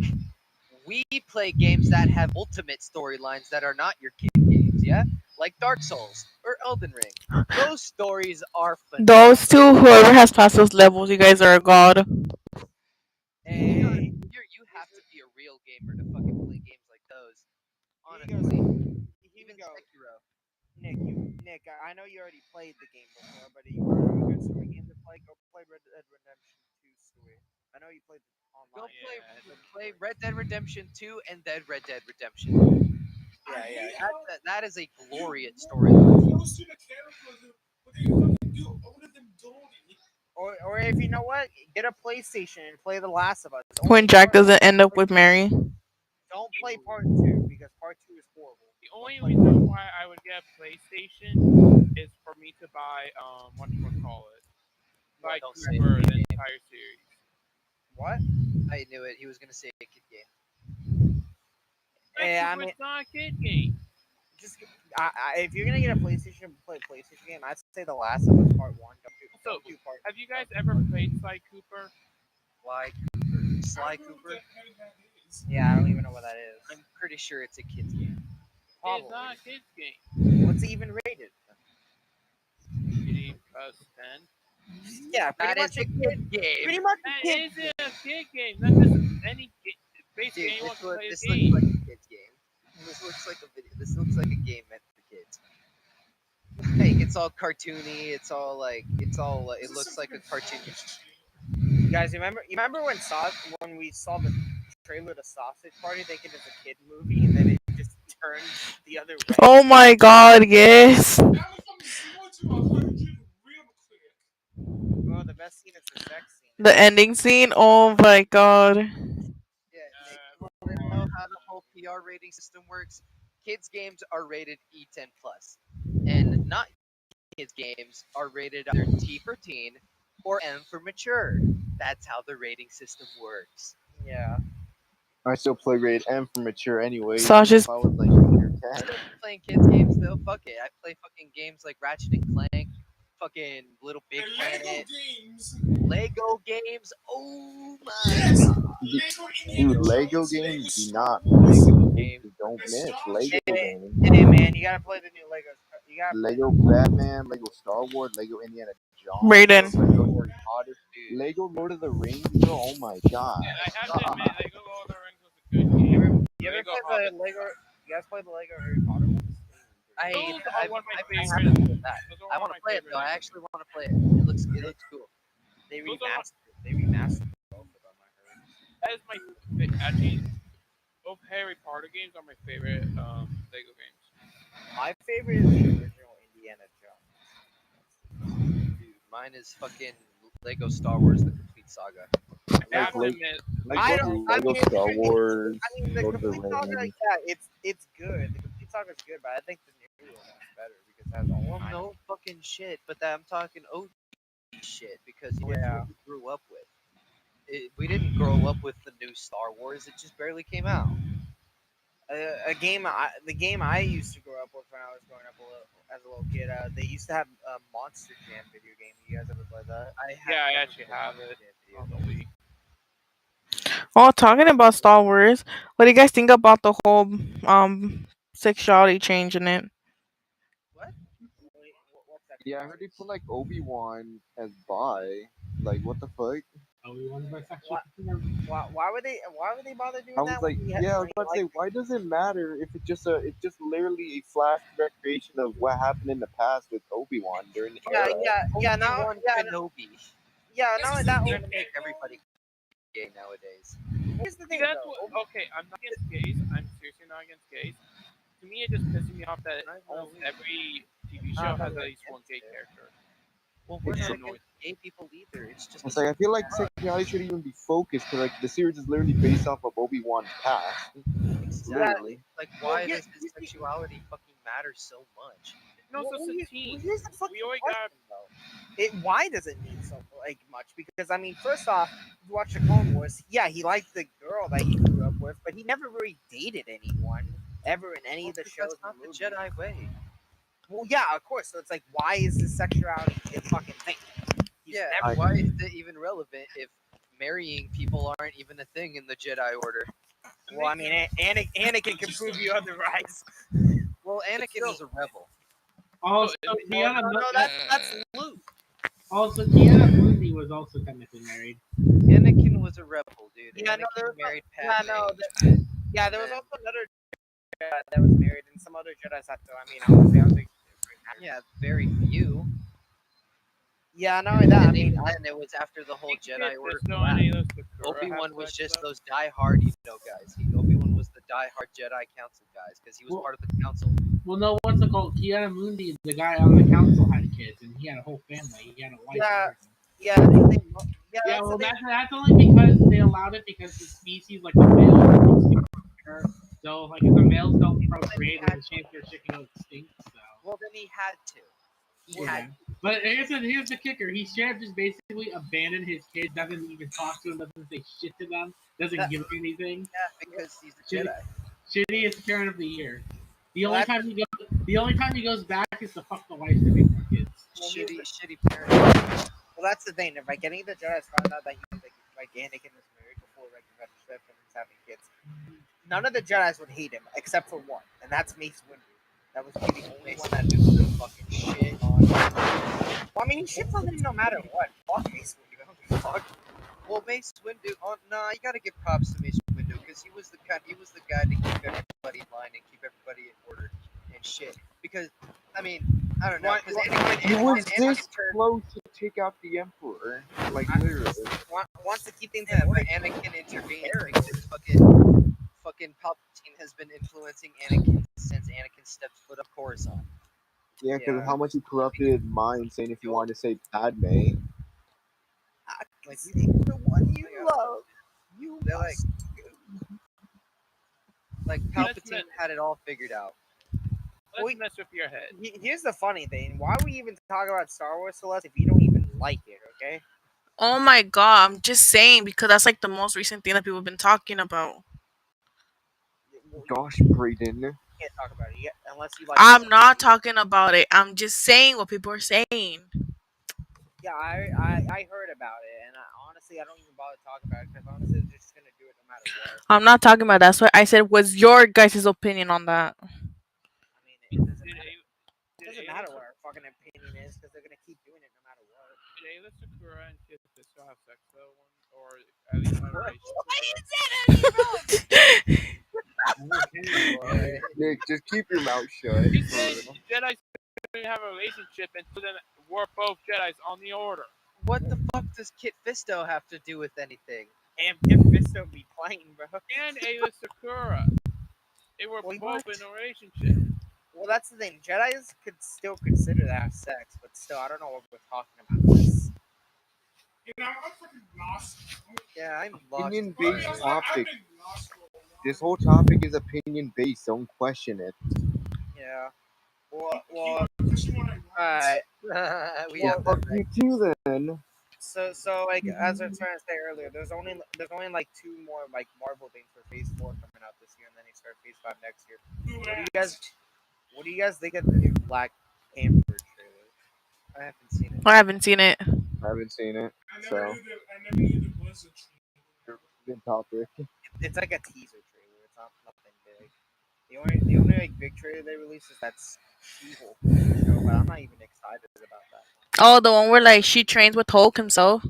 Speaker 2: we play games that have ultimate storylines that are not your kid games, yeah? Like Dark Souls or Elden Ring. Those stories are
Speaker 1: Those
Speaker 2: phenomenal.
Speaker 1: two, whoever has passed those levels, you guys are a god.
Speaker 4: Hey,
Speaker 2: You have to be a real gamer to fucking play games like those.
Speaker 4: here you go.
Speaker 2: Honestly,
Speaker 4: Here we
Speaker 2: even
Speaker 4: go.
Speaker 2: Sekiro.
Speaker 4: Nick, I know you already played the game before, but you want a good story game to play? Go play Red Dead Redemption 2 story. I know you played it
Speaker 2: Go
Speaker 4: online.
Speaker 6: Yeah,
Speaker 2: play Red Dead Redemption 2 and then Red Dead Redemption.
Speaker 5: I
Speaker 4: Yeah,
Speaker 5: hate
Speaker 4: yeah.
Speaker 5: how
Speaker 2: That is a
Speaker 5: you
Speaker 2: glorious
Speaker 5: walk
Speaker 2: storyline.
Speaker 5: close to the characters, but they fucking do all of them dirty.
Speaker 4: Or if you know what, get a PlayStation and play The Last of Us.
Speaker 1: When Jack doesn't end up with Mary.
Speaker 4: Don't play Part 2 because Part 2 is horrible.
Speaker 6: the
Speaker 4: Don't
Speaker 6: only
Speaker 4: play
Speaker 6: reason
Speaker 4: Part 2.
Speaker 6: why I would get a PlayStation is for me to buy whatchamacallit. Buy
Speaker 2: Don't say
Speaker 6: Cooper
Speaker 2: the
Speaker 6: the
Speaker 2: game.
Speaker 6: entire series.
Speaker 4: What?
Speaker 2: I knew it. He was gonna say a kid game.
Speaker 6: Like
Speaker 4: I
Speaker 6: Cooper's
Speaker 4: mean,
Speaker 6: not a kid game.
Speaker 4: just if you're gonna get a PlayStation, play a PlayStation game. I'd say The Last of Us Part 1.
Speaker 6: Also,
Speaker 4: Don't do Part.
Speaker 6: have you guys
Speaker 4: Don't do
Speaker 6: ever
Speaker 4: Part 2.
Speaker 6: played Sly Cooper?
Speaker 2: Why
Speaker 5: I
Speaker 2: Sly
Speaker 5: don't know what the
Speaker 2: Cooper?
Speaker 5: hell that is.
Speaker 4: Yeah, I don't even know what that is.
Speaker 2: I'm pretty sure it's a kid's game.
Speaker 6: It's
Speaker 4: Probably.
Speaker 6: not a kid's game.
Speaker 4: What's it even rated?
Speaker 6: Pretty +10.
Speaker 4: Yeah, pretty
Speaker 2: That is
Speaker 4: much a
Speaker 2: a
Speaker 4: kid.
Speaker 2: kid game.
Speaker 4: Pretty much a
Speaker 6: That
Speaker 4: kid.
Speaker 6: isn't a kid game. That's just any game. Basically,
Speaker 2: Dude,
Speaker 6: anyone can play the
Speaker 2: this looks
Speaker 6: game.
Speaker 2: like a kid's game. This looks like a video. This looks like a game meant for kids. Hey, it's all cartoony. It's all like it looks like a cartoon.
Speaker 4: You guys remember? You remember when we saw the trailer to Sausage Party, thinking it's a kid movie, and then it just turned the other way.
Speaker 1: Oh my god, yes.
Speaker 5: That was from 0 to 100 real quick.
Speaker 4: Bro, the best scene is the sex scene.
Speaker 1: The ending scene, oh my god.
Speaker 2: Yeah, Nick, you
Speaker 6: Of
Speaker 2: want to know
Speaker 6: course.
Speaker 2: how the whole PR rating system works? Kids games are rated E10 plus, and not kids games are rated either T for teen or M for mature. That's how the rating system works.
Speaker 4: Yeah.
Speaker 3: I still play rated M for mature anyways.
Speaker 1: Sausage.
Speaker 3: If I was like 8 or 10.
Speaker 2: Still playing kids games though. Fuck it. I play fucking games like Ratchet and Clank, fucking Little Big
Speaker 5: The Lego
Speaker 2: Planet,
Speaker 5: games.
Speaker 2: Lego games. Oh my
Speaker 5: Yes,
Speaker 2: god.
Speaker 5: Lego
Speaker 3: Dude,
Speaker 5: Indiana
Speaker 3: Lego
Speaker 5: Jones, Lego
Speaker 3: games do
Speaker 5: Star
Speaker 3: not
Speaker 5: Wars,
Speaker 3: miss.
Speaker 2: Game.
Speaker 3: Don't
Speaker 5: and
Speaker 3: miss.
Speaker 5: Star
Speaker 3: Lego
Speaker 5: Trek.
Speaker 3: games.
Speaker 4: Hey man, you gotta play the new Legos. You gotta play.
Speaker 3: Lego Batman, Lego Star Wars, Lego Indiana Jones,
Speaker 1: Brayden.
Speaker 3: Lego Harry Potter,
Speaker 2: Dude.
Speaker 3: Lego Lord of the Rings, bro. Oh my god.
Speaker 6: Yeah, I have to
Speaker 2: God.
Speaker 6: admit, Lego Lord of the Rings was a good game.
Speaker 4: You ever
Speaker 6: Lego
Speaker 4: play
Speaker 6: Hobbit.
Speaker 4: the Lego? You guys play the Lego Harry Potter ones?
Speaker 6: Those are one of my
Speaker 2: I
Speaker 6: favorites.
Speaker 2: haven't played that.
Speaker 6: Those are
Speaker 2: I
Speaker 6: one
Speaker 2: want
Speaker 6: of
Speaker 2: to
Speaker 6: my
Speaker 2: play it
Speaker 6: favorite
Speaker 2: though. I
Speaker 6: Lego
Speaker 2: actually
Speaker 6: games.
Speaker 2: want to play it. It looks cool.
Speaker 4: They
Speaker 6: Those are
Speaker 4: remastered. They remastered both of them. I heard.
Speaker 6: that is my actually both Harry Potter games are my favorite Lego games.
Speaker 4: My favorite is the original Indiana Jones.
Speaker 2: Dude, mine is fucking Lego Star Wars: The Complete Saga.
Speaker 6: I
Speaker 3: Like
Speaker 6: have to
Speaker 3: like
Speaker 6: admit,
Speaker 3: like
Speaker 4: I
Speaker 3: what
Speaker 4: don't. I
Speaker 3: Lego
Speaker 4: mean,
Speaker 3: Star Wars,
Speaker 4: I mean, the
Speaker 3: Lord of the
Speaker 4: complete saga.
Speaker 3: Rings.
Speaker 4: Yeah, it's good. The complete saga is good, but I think the new one is better because it has all
Speaker 2: Well,
Speaker 4: nine.
Speaker 2: no fucking shit, but I'm talking OG shit because it's
Speaker 4: Yeah.
Speaker 2: what we grew up with. We didn't grow up with the new Star Wars; it just barely came out.
Speaker 4: A game. The game I used to grow up with when I was growing up as a little kid. They used to have a Monster Jam video game. You guys ever play that?
Speaker 2: I have
Speaker 6: yeah, I
Speaker 2: never
Speaker 6: actually
Speaker 2: played
Speaker 6: have
Speaker 2: Monster
Speaker 6: it
Speaker 2: Jam video
Speaker 6: on the
Speaker 2: games.
Speaker 6: Wii.
Speaker 1: Oh, talking about Star Wars, what do you guys think about the whole sexuality change in it?
Speaker 2: What?
Speaker 4: Wait, what's that?
Speaker 3: Yeah, I heard they put like Obi-Wan as bi. Like what the fuck?
Speaker 4: Why would they? Why would they bother doing
Speaker 3: I
Speaker 4: that
Speaker 3: was
Speaker 4: when
Speaker 3: like,
Speaker 4: you
Speaker 3: yeah, I was
Speaker 4: when you
Speaker 3: about to
Speaker 4: like?
Speaker 3: say, why does it matter if it's just literally a flash recreation of what happened in the past with Obi-Wan during the
Speaker 4: Yeah,
Speaker 3: era.
Speaker 4: yeah, yeah. Now,
Speaker 2: Obi-Wan
Speaker 4: yeah,
Speaker 2: Kenobi.
Speaker 4: yeah.
Speaker 5: This
Speaker 4: Not
Speaker 5: is
Speaker 4: that.
Speaker 5: the
Speaker 2: Trying
Speaker 5: new
Speaker 2: to make
Speaker 5: Lego.
Speaker 2: everybody gay nowadays.
Speaker 4: Well, here's the
Speaker 6: See,
Speaker 4: thing,
Speaker 6: that's
Speaker 4: though.
Speaker 6: what. Okay, I'm not against gays. I'm seriously not against gays. To me, it just pisses me off that
Speaker 2: I'm not
Speaker 6: almost
Speaker 2: we.
Speaker 6: every TV
Speaker 4: I'm
Speaker 6: show
Speaker 4: not
Speaker 6: has at
Speaker 4: really
Speaker 6: least one
Speaker 4: against
Speaker 6: gay
Speaker 4: it.
Speaker 6: character.
Speaker 2: Well, we're
Speaker 6: And
Speaker 2: not
Speaker 6: it
Speaker 2: against
Speaker 6: annoys me.
Speaker 2: gay people either. It's just
Speaker 3: It's like I feel like sexuality should even be focused because like the series is literally based off of Obi-Wan's past.
Speaker 4: Yeah.
Speaker 3: Literally.
Speaker 2: like
Speaker 4: Well,
Speaker 2: why
Speaker 4: here,
Speaker 2: does his
Speaker 4: here's the
Speaker 2: sexuality fucking matter so much?
Speaker 6: No, so it's a
Speaker 4: well,
Speaker 6: teen.
Speaker 4: here's the
Speaker 6: We
Speaker 4: fucking
Speaker 6: already got.
Speaker 4: question, though. Why does it need so like much? Because I mean, first off, if you watch the Clone Wars, yeah, he liked the girl that he grew up with, but he never really dated anyone ever in any
Speaker 2: Well,
Speaker 4: of the
Speaker 2: because
Speaker 4: shows
Speaker 2: that's not
Speaker 4: or
Speaker 2: the
Speaker 4: movies.
Speaker 2: Jedi way.
Speaker 4: Well, yeah, of course. So it's like, why is this sexuality a fucking thing? He's
Speaker 2: Yeah,
Speaker 4: never.
Speaker 2: why is it even relevant if marrying people aren't even a thing in the Jedi Order?
Speaker 4: Well, I mean, Anakin can prove you otherwise.
Speaker 2: Well, Anakin was a rebel.
Speaker 7: Also,
Speaker 6: No,
Speaker 7: Kiana,
Speaker 4: No, that's Luke.
Speaker 7: also Kiana Mundi was also technically married.
Speaker 2: Anakin was a rebel, dude.
Speaker 4: Yeah, no,
Speaker 2: Anakin married
Speaker 4: yeah,
Speaker 2: Padme.
Speaker 4: no, yeah, there was
Speaker 2: then-
Speaker 4: also another Jedi that was married, and some other Jedi's had to. I mean, honestly, I was like,
Speaker 2: Yeah, very few.
Speaker 4: yeah, not only that. I
Speaker 2: And
Speaker 4: mean,
Speaker 2: even then, it was after the whole Jedi Order
Speaker 6: Fisto and
Speaker 2: collapsed.
Speaker 6: Ayla Sakura have
Speaker 2: Obi-Wan was
Speaker 6: sex,
Speaker 2: just
Speaker 6: though.
Speaker 2: those die-hard, guys. Obi-Wan was the die-hard Jedi Council guys because he was
Speaker 7: Well-
Speaker 2: part of the council.
Speaker 7: Well, no, what's it called? Kiana Mundi, the guy on the council, had kids, and he had a whole family. He had a wife.
Speaker 4: Yeah,
Speaker 7: And everything.
Speaker 4: yeah, that's the thing. Yeah,
Speaker 7: Yeah,
Speaker 4: that's
Speaker 7: well,
Speaker 4: the thing.
Speaker 7: that's only because they allowed it because the species, like the males, so like if the males don't procreate, there's a chance they're shit go extinct. So.
Speaker 2: Well, then he had to. He
Speaker 7: Yeah.
Speaker 2: had.
Speaker 7: But here's the kicker. He should have just basically abandoned his kids, doesn't even talk to them, doesn't say shit to them, doesn't give them anything.
Speaker 2: Yeah, because he's a
Speaker 7: Shitty,
Speaker 2: Jedi.
Speaker 7: shittiest parent of the year. The
Speaker 4: Well,
Speaker 7: only
Speaker 4: that's-
Speaker 7: time he goes back is to fuck the wife to make more kids.
Speaker 4: Well,
Speaker 2: Shitty parent.
Speaker 4: Well, that's the thing. If like any of the Jedi's found out that he like Anakin was married before like he got the ship and he's having kids, none of the Jedi's would hate him except for one, and that's Mace Windu. That was the only one that knew the fucking shit on. Well, I mean, he shits on him no matter what. Fuck Mace Windu. I don't give a fuck.
Speaker 2: Well, Mace Windu. Oh, nah, you gotta give props to Mace Windu because he was the guy to keep everybody in line and keep everybody in order and shit. Because I mean, I don't know. Because
Speaker 3: He was
Speaker 2: Anakin
Speaker 3: this
Speaker 2: turned.
Speaker 3: close to take out the Emperor. Like literally.
Speaker 4: Wants to keep things
Speaker 2: Yeah,
Speaker 4: in
Speaker 2: but
Speaker 4: order.
Speaker 2: Anakin intervened because fucking Palpatine has been influencing Anakin since Anakin stepped foot up Coruscant.
Speaker 3: Yeah, because
Speaker 4: Yeah.
Speaker 3: of how much he corrupted mind, saying if you want to say Padme.
Speaker 2: Like,
Speaker 4: Save the one you love. You
Speaker 2: They're
Speaker 4: must.
Speaker 2: like
Speaker 6: Let's
Speaker 2: Palpatine had it all figured out.
Speaker 6: Let's mess with your head.
Speaker 4: Here's the funny thing. Why are we even talking about Star Wars, Celeste, if you don't even like it, okay?
Speaker 1: Oh my god, I'm just saying because that's like the most recent thing that people have been talking about.
Speaker 4: Well,
Speaker 3: Gosh, Brayden.
Speaker 4: you can't talk about it yet unless you like
Speaker 1: I'm
Speaker 4: it.
Speaker 1: not talking about it. I'm just saying what people are saying.
Speaker 4: Yeah, I heard about it, and honestly, I don't even bother talking about it because honestly, they're just gonna do it no matter what.
Speaker 1: I'm not talking about that. That's what I said was your guys' opinion on that.
Speaker 4: I mean, it doesn't
Speaker 6: Did
Speaker 4: matter. It doesn't
Speaker 6: Ayla
Speaker 4: matter what our fucking opinion is because they're gonna keep doing it no matter what.
Speaker 6: Did Ayla Sakura and Kid Fisto have sex though, or at least have a relationship?
Speaker 3: Nick, just keep your mouth shut.
Speaker 6: You said Jedi couldn't have a relationship until then we're both Jedi's on the Order.
Speaker 2: What the fuck does Kit Fisto have to do with anything?
Speaker 4: And Kid Fisto be playing, bro.
Speaker 6: And Ayla Sakura. They were
Speaker 4: Wait,
Speaker 6: both
Speaker 4: what?
Speaker 6: in a relationship.
Speaker 4: Well, that's the thing. Jedi's could still consider that sex, but still, I don't know what we're talking about. This.
Speaker 5: You know, I'm fucking lost.
Speaker 2: Yeah, I'm lost.
Speaker 3: Opinion-based
Speaker 5: I've
Speaker 3: topic.
Speaker 5: been lost for a while.
Speaker 3: This whole topic is opinion-based. Don't question it.
Speaker 4: Yeah. Well,
Speaker 5: Because you know what I want.
Speaker 4: alright.
Speaker 2: We
Speaker 4: Well,
Speaker 2: have
Speaker 3: Fuck
Speaker 2: that
Speaker 3: you
Speaker 2: right.
Speaker 3: too then.
Speaker 4: So like as I was trying to say earlier, there's only like 2 more like Marvel things for Phase 4 coming out this year, and then they start Phase 5 next year. What do you guys think of the new Black Panther trailer?
Speaker 2: I haven't seen it.
Speaker 1: I haven't seen it.
Speaker 3: I haven't seen it.
Speaker 5: I
Speaker 3: So,
Speaker 5: never knew there was a trailer.
Speaker 3: good topic.
Speaker 4: It's like a teaser trailer. It's not nothing big. The only like big trailer they released is that's She-Hulk show, but I'm not even excited about that.
Speaker 1: Oh, the one where like she trains with Hulk himself.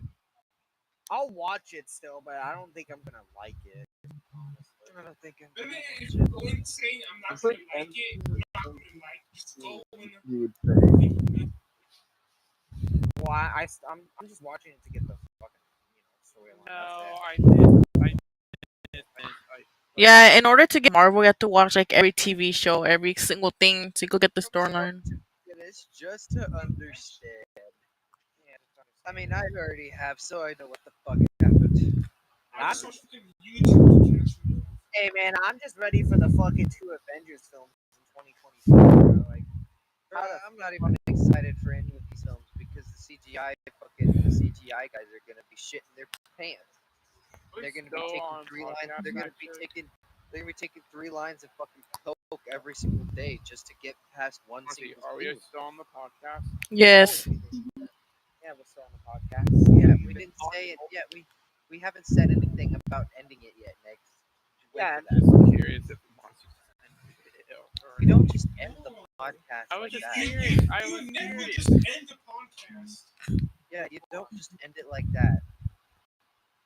Speaker 4: I'll watch it still, but I don't think I'm gonna like it. Honestly.
Speaker 2: I don't think I'm
Speaker 5: Then
Speaker 2: gonna
Speaker 5: if
Speaker 2: watch
Speaker 5: you're
Speaker 2: it.
Speaker 5: going saying I'm not
Speaker 3: It's
Speaker 5: gonna
Speaker 3: like
Speaker 5: like it, I'm not gonna like just go and
Speaker 3: You would say.
Speaker 4: Well, I'm just watching it to get the fucking storyline. That's it.
Speaker 6: No, I
Speaker 1: Yeah, in order to get Marvel, you have to watch like every TV show, every single thing to go get the storyline.
Speaker 2: It is just to understand.
Speaker 4: Yeah, that's
Speaker 2: I mean,
Speaker 4: understandable.
Speaker 2: I already have, so I know what the fuck happened.
Speaker 5: I
Speaker 4: I'm,
Speaker 5: just watch fucking YouTube to catch me up.
Speaker 4: hey man, I'm just ready for the fucking two Avengers films in 2026, bro. Like,
Speaker 2: Bruh,
Speaker 4: how the
Speaker 2: I'm not
Speaker 4: fuck?
Speaker 2: even excited for any of these films because the CGI guys are gonna be shitting their pants.
Speaker 6: was
Speaker 2: They're gonna be
Speaker 6: still
Speaker 2: taking
Speaker 6: on
Speaker 2: three lines.
Speaker 6: podcast
Speaker 2: They're gonna be taking 3 lines of fucking coke every single day just to get past one
Speaker 6: Marcy,
Speaker 2: single
Speaker 6: are we
Speaker 2: scene.
Speaker 6: still on the podcast?
Speaker 2: Always
Speaker 1: Yes.
Speaker 2: gonna do that.
Speaker 4: Yeah, we're still on the podcast.
Speaker 2: Yeah,
Speaker 4: You've
Speaker 2: we
Speaker 4: been
Speaker 2: didn't
Speaker 4: talking.
Speaker 2: say it yet. We haven't said anything about ending it yet, Nick. Just wait
Speaker 4: Yeah,
Speaker 2: for that.
Speaker 6: Just curious if Marcy
Speaker 2: We don't just end the podcast
Speaker 6: I was
Speaker 2: like
Speaker 6: just
Speaker 2: that.
Speaker 6: curious. I
Speaker 5: You
Speaker 6: was
Speaker 5: and Nick would
Speaker 6: curious.
Speaker 5: just end the podcast.
Speaker 2: Yeah, you don't just end it like that.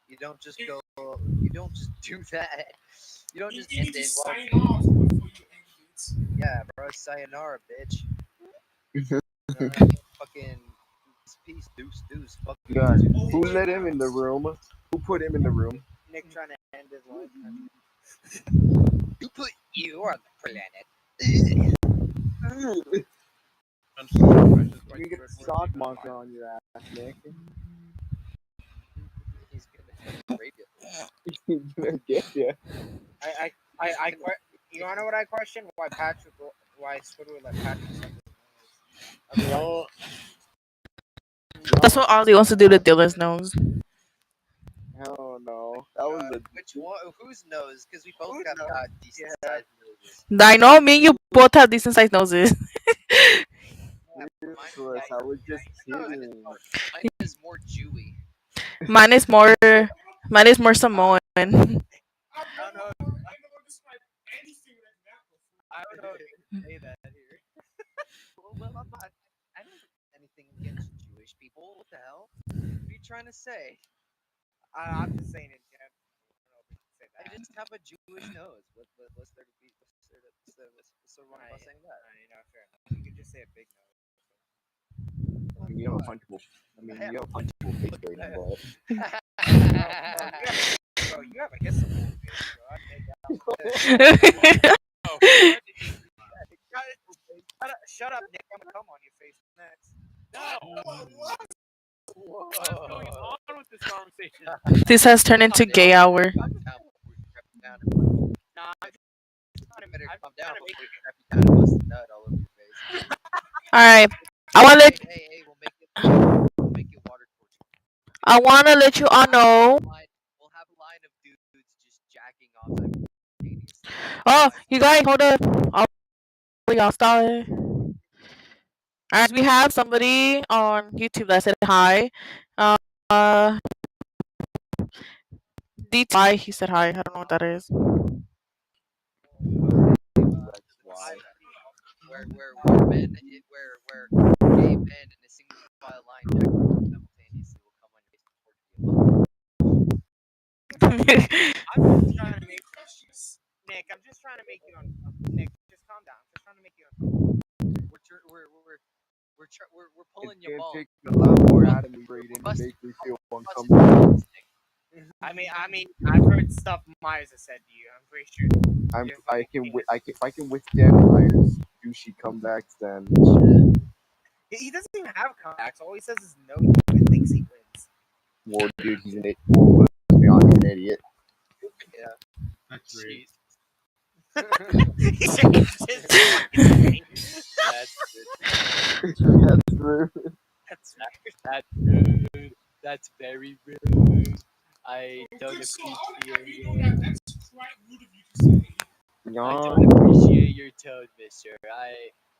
Speaker 2: You don't just go. You don't just do that. You don't just
Speaker 5: You
Speaker 2: end
Speaker 5: need to
Speaker 2: it. Well,
Speaker 5: sign off before you end it.
Speaker 2: yeah, bro. Sayonara, bitch. You know what I mean? Fucking peace, deuce, deuce. Fuck you
Speaker 3: God,
Speaker 2: too.
Speaker 5: Oh
Speaker 3: who
Speaker 5: my
Speaker 3: let him in the
Speaker 5: god.
Speaker 3: room? Who put him in the room?
Speaker 4: Nick trying to end his life.
Speaker 2: Who put you on the planet?
Speaker 3: You get the sock monster on your ass, Nick.
Speaker 2: He's gonna fucking rape you.
Speaker 3: He's gonna get you.
Speaker 4: You wanna know what I question? Why Squidward let Patrick suck his nose?
Speaker 2: Okay.
Speaker 3: Y'all,
Speaker 1: That's
Speaker 3: y'all,
Speaker 1: what Ozzy wants to do to Dylan's nose.
Speaker 3: hell no. That was a.
Speaker 2: Which one? Whose nose? Because we both
Speaker 4: Whose
Speaker 2: got
Speaker 4: nose?
Speaker 2: decent
Speaker 4: Yeah.
Speaker 2: sized noses.
Speaker 1: I know me and you both have decent sized noses.
Speaker 2: Yeah, mine,
Speaker 3: Useless. I was just
Speaker 2: mine is
Speaker 3: kidding.
Speaker 2: mine is more Jewy.
Speaker 1: Mine is more mine is more Samoan.
Speaker 5: I've
Speaker 4: I don't
Speaker 5: never
Speaker 4: know.
Speaker 5: heard anyone describe anything like that before.
Speaker 4: I don't know if you can say that here.
Speaker 2: Well, I'm not. I don't have anything against Jewish people. What the hell? What are you trying to say?
Speaker 4: I'm just saying in general. I don't know if we can say
Speaker 2: I
Speaker 4: that.
Speaker 2: just have a Jewish nose. What's there to be? What's so wrong about saying that?
Speaker 4: You know, fair enough. You could just say a big nose.
Speaker 3: I mean, you have a punchable. I mean, you have a punchable face right now, but.
Speaker 4: Bro, you have a hissable face, bro. I'd make out.
Speaker 6: Oh, what did he?
Speaker 4: Shut up, Nick. I'm gonna come on your face next.
Speaker 6: No.
Speaker 5: What?
Speaker 6: What is going on with this conversation?
Speaker 1: This has turned into gay hour.
Speaker 2: Calm down before we strap you down and bust.
Speaker 4: Nah,
Speaker 2: You better
Speaker 4: I'm
Speaker 2: calm down
Speaker 4: trying to make
Speaker 2: before we strap you down and bust a nut all over your face.
Speaker 1: Alright. I wanna let
Speaker 2: Hey, we'll make it water torture.
Speaker 1: I wanna let you all know.
Speaker 2: We'll have a line of dudes just jacking off simultaneously.
Speaker 1: Oh, you guys hold up. All y'all start. Alright, we have somebody on YouTube that said hi. Uh DTY, he said hi. I don't know what that is.
Speaker 3: That's why.
Speaker 2: Where gay men in a single file line jacking off simultaneously will come on your face and torture you.
Speaker 4: I'm just trying to make Nick. I'm just trying to make you Nick, just calm down. I'm just trying to make you uncomfortable.
Speaker 2: We're
Speaker 3: It's
Speaker 2: pulling your
Speaker 3: gonna
Speaker 2: balls.
Speaker 3: take a lot more out of me, Brayden, to
Speaker 2: Busting
Speaker 3: make me feel
Speaker 2: busting
Speaker 3: uncomfortable.
Speaker 2: your balls, Nick.
Speaker 4: I mean, I've heard stuff Myers has said to you. I'm pretty sure.
Speaker 3: If I can withstand Myers' douchey comebacks, then
Speaker 4: He doesn't even have comebacks. All he says is no. He even thinks he wins.
Speaker 3: well, dude, he's an idiot. Well, let's be honest, he's an idiot.
Speaker 2: Yeah.
Speaker 7: That's rude.
Speaker 2: Jeez.
Speaker 4: He changed his mind.
Speaker 2: That's good.
Speaker 3: That's rude.
Speaker 2: That's rude. That's very rude. I don't
Speaker 5: Good sir, how
Speaker 2: appreciate
Speaker 5: have you know
Speaker 2: it.
Speaker 5: that? That's quite rude of you to say.
Speaker 2: I
Speaker 3: Yawn.
Speaker 2: don't appreciate your tone, mister.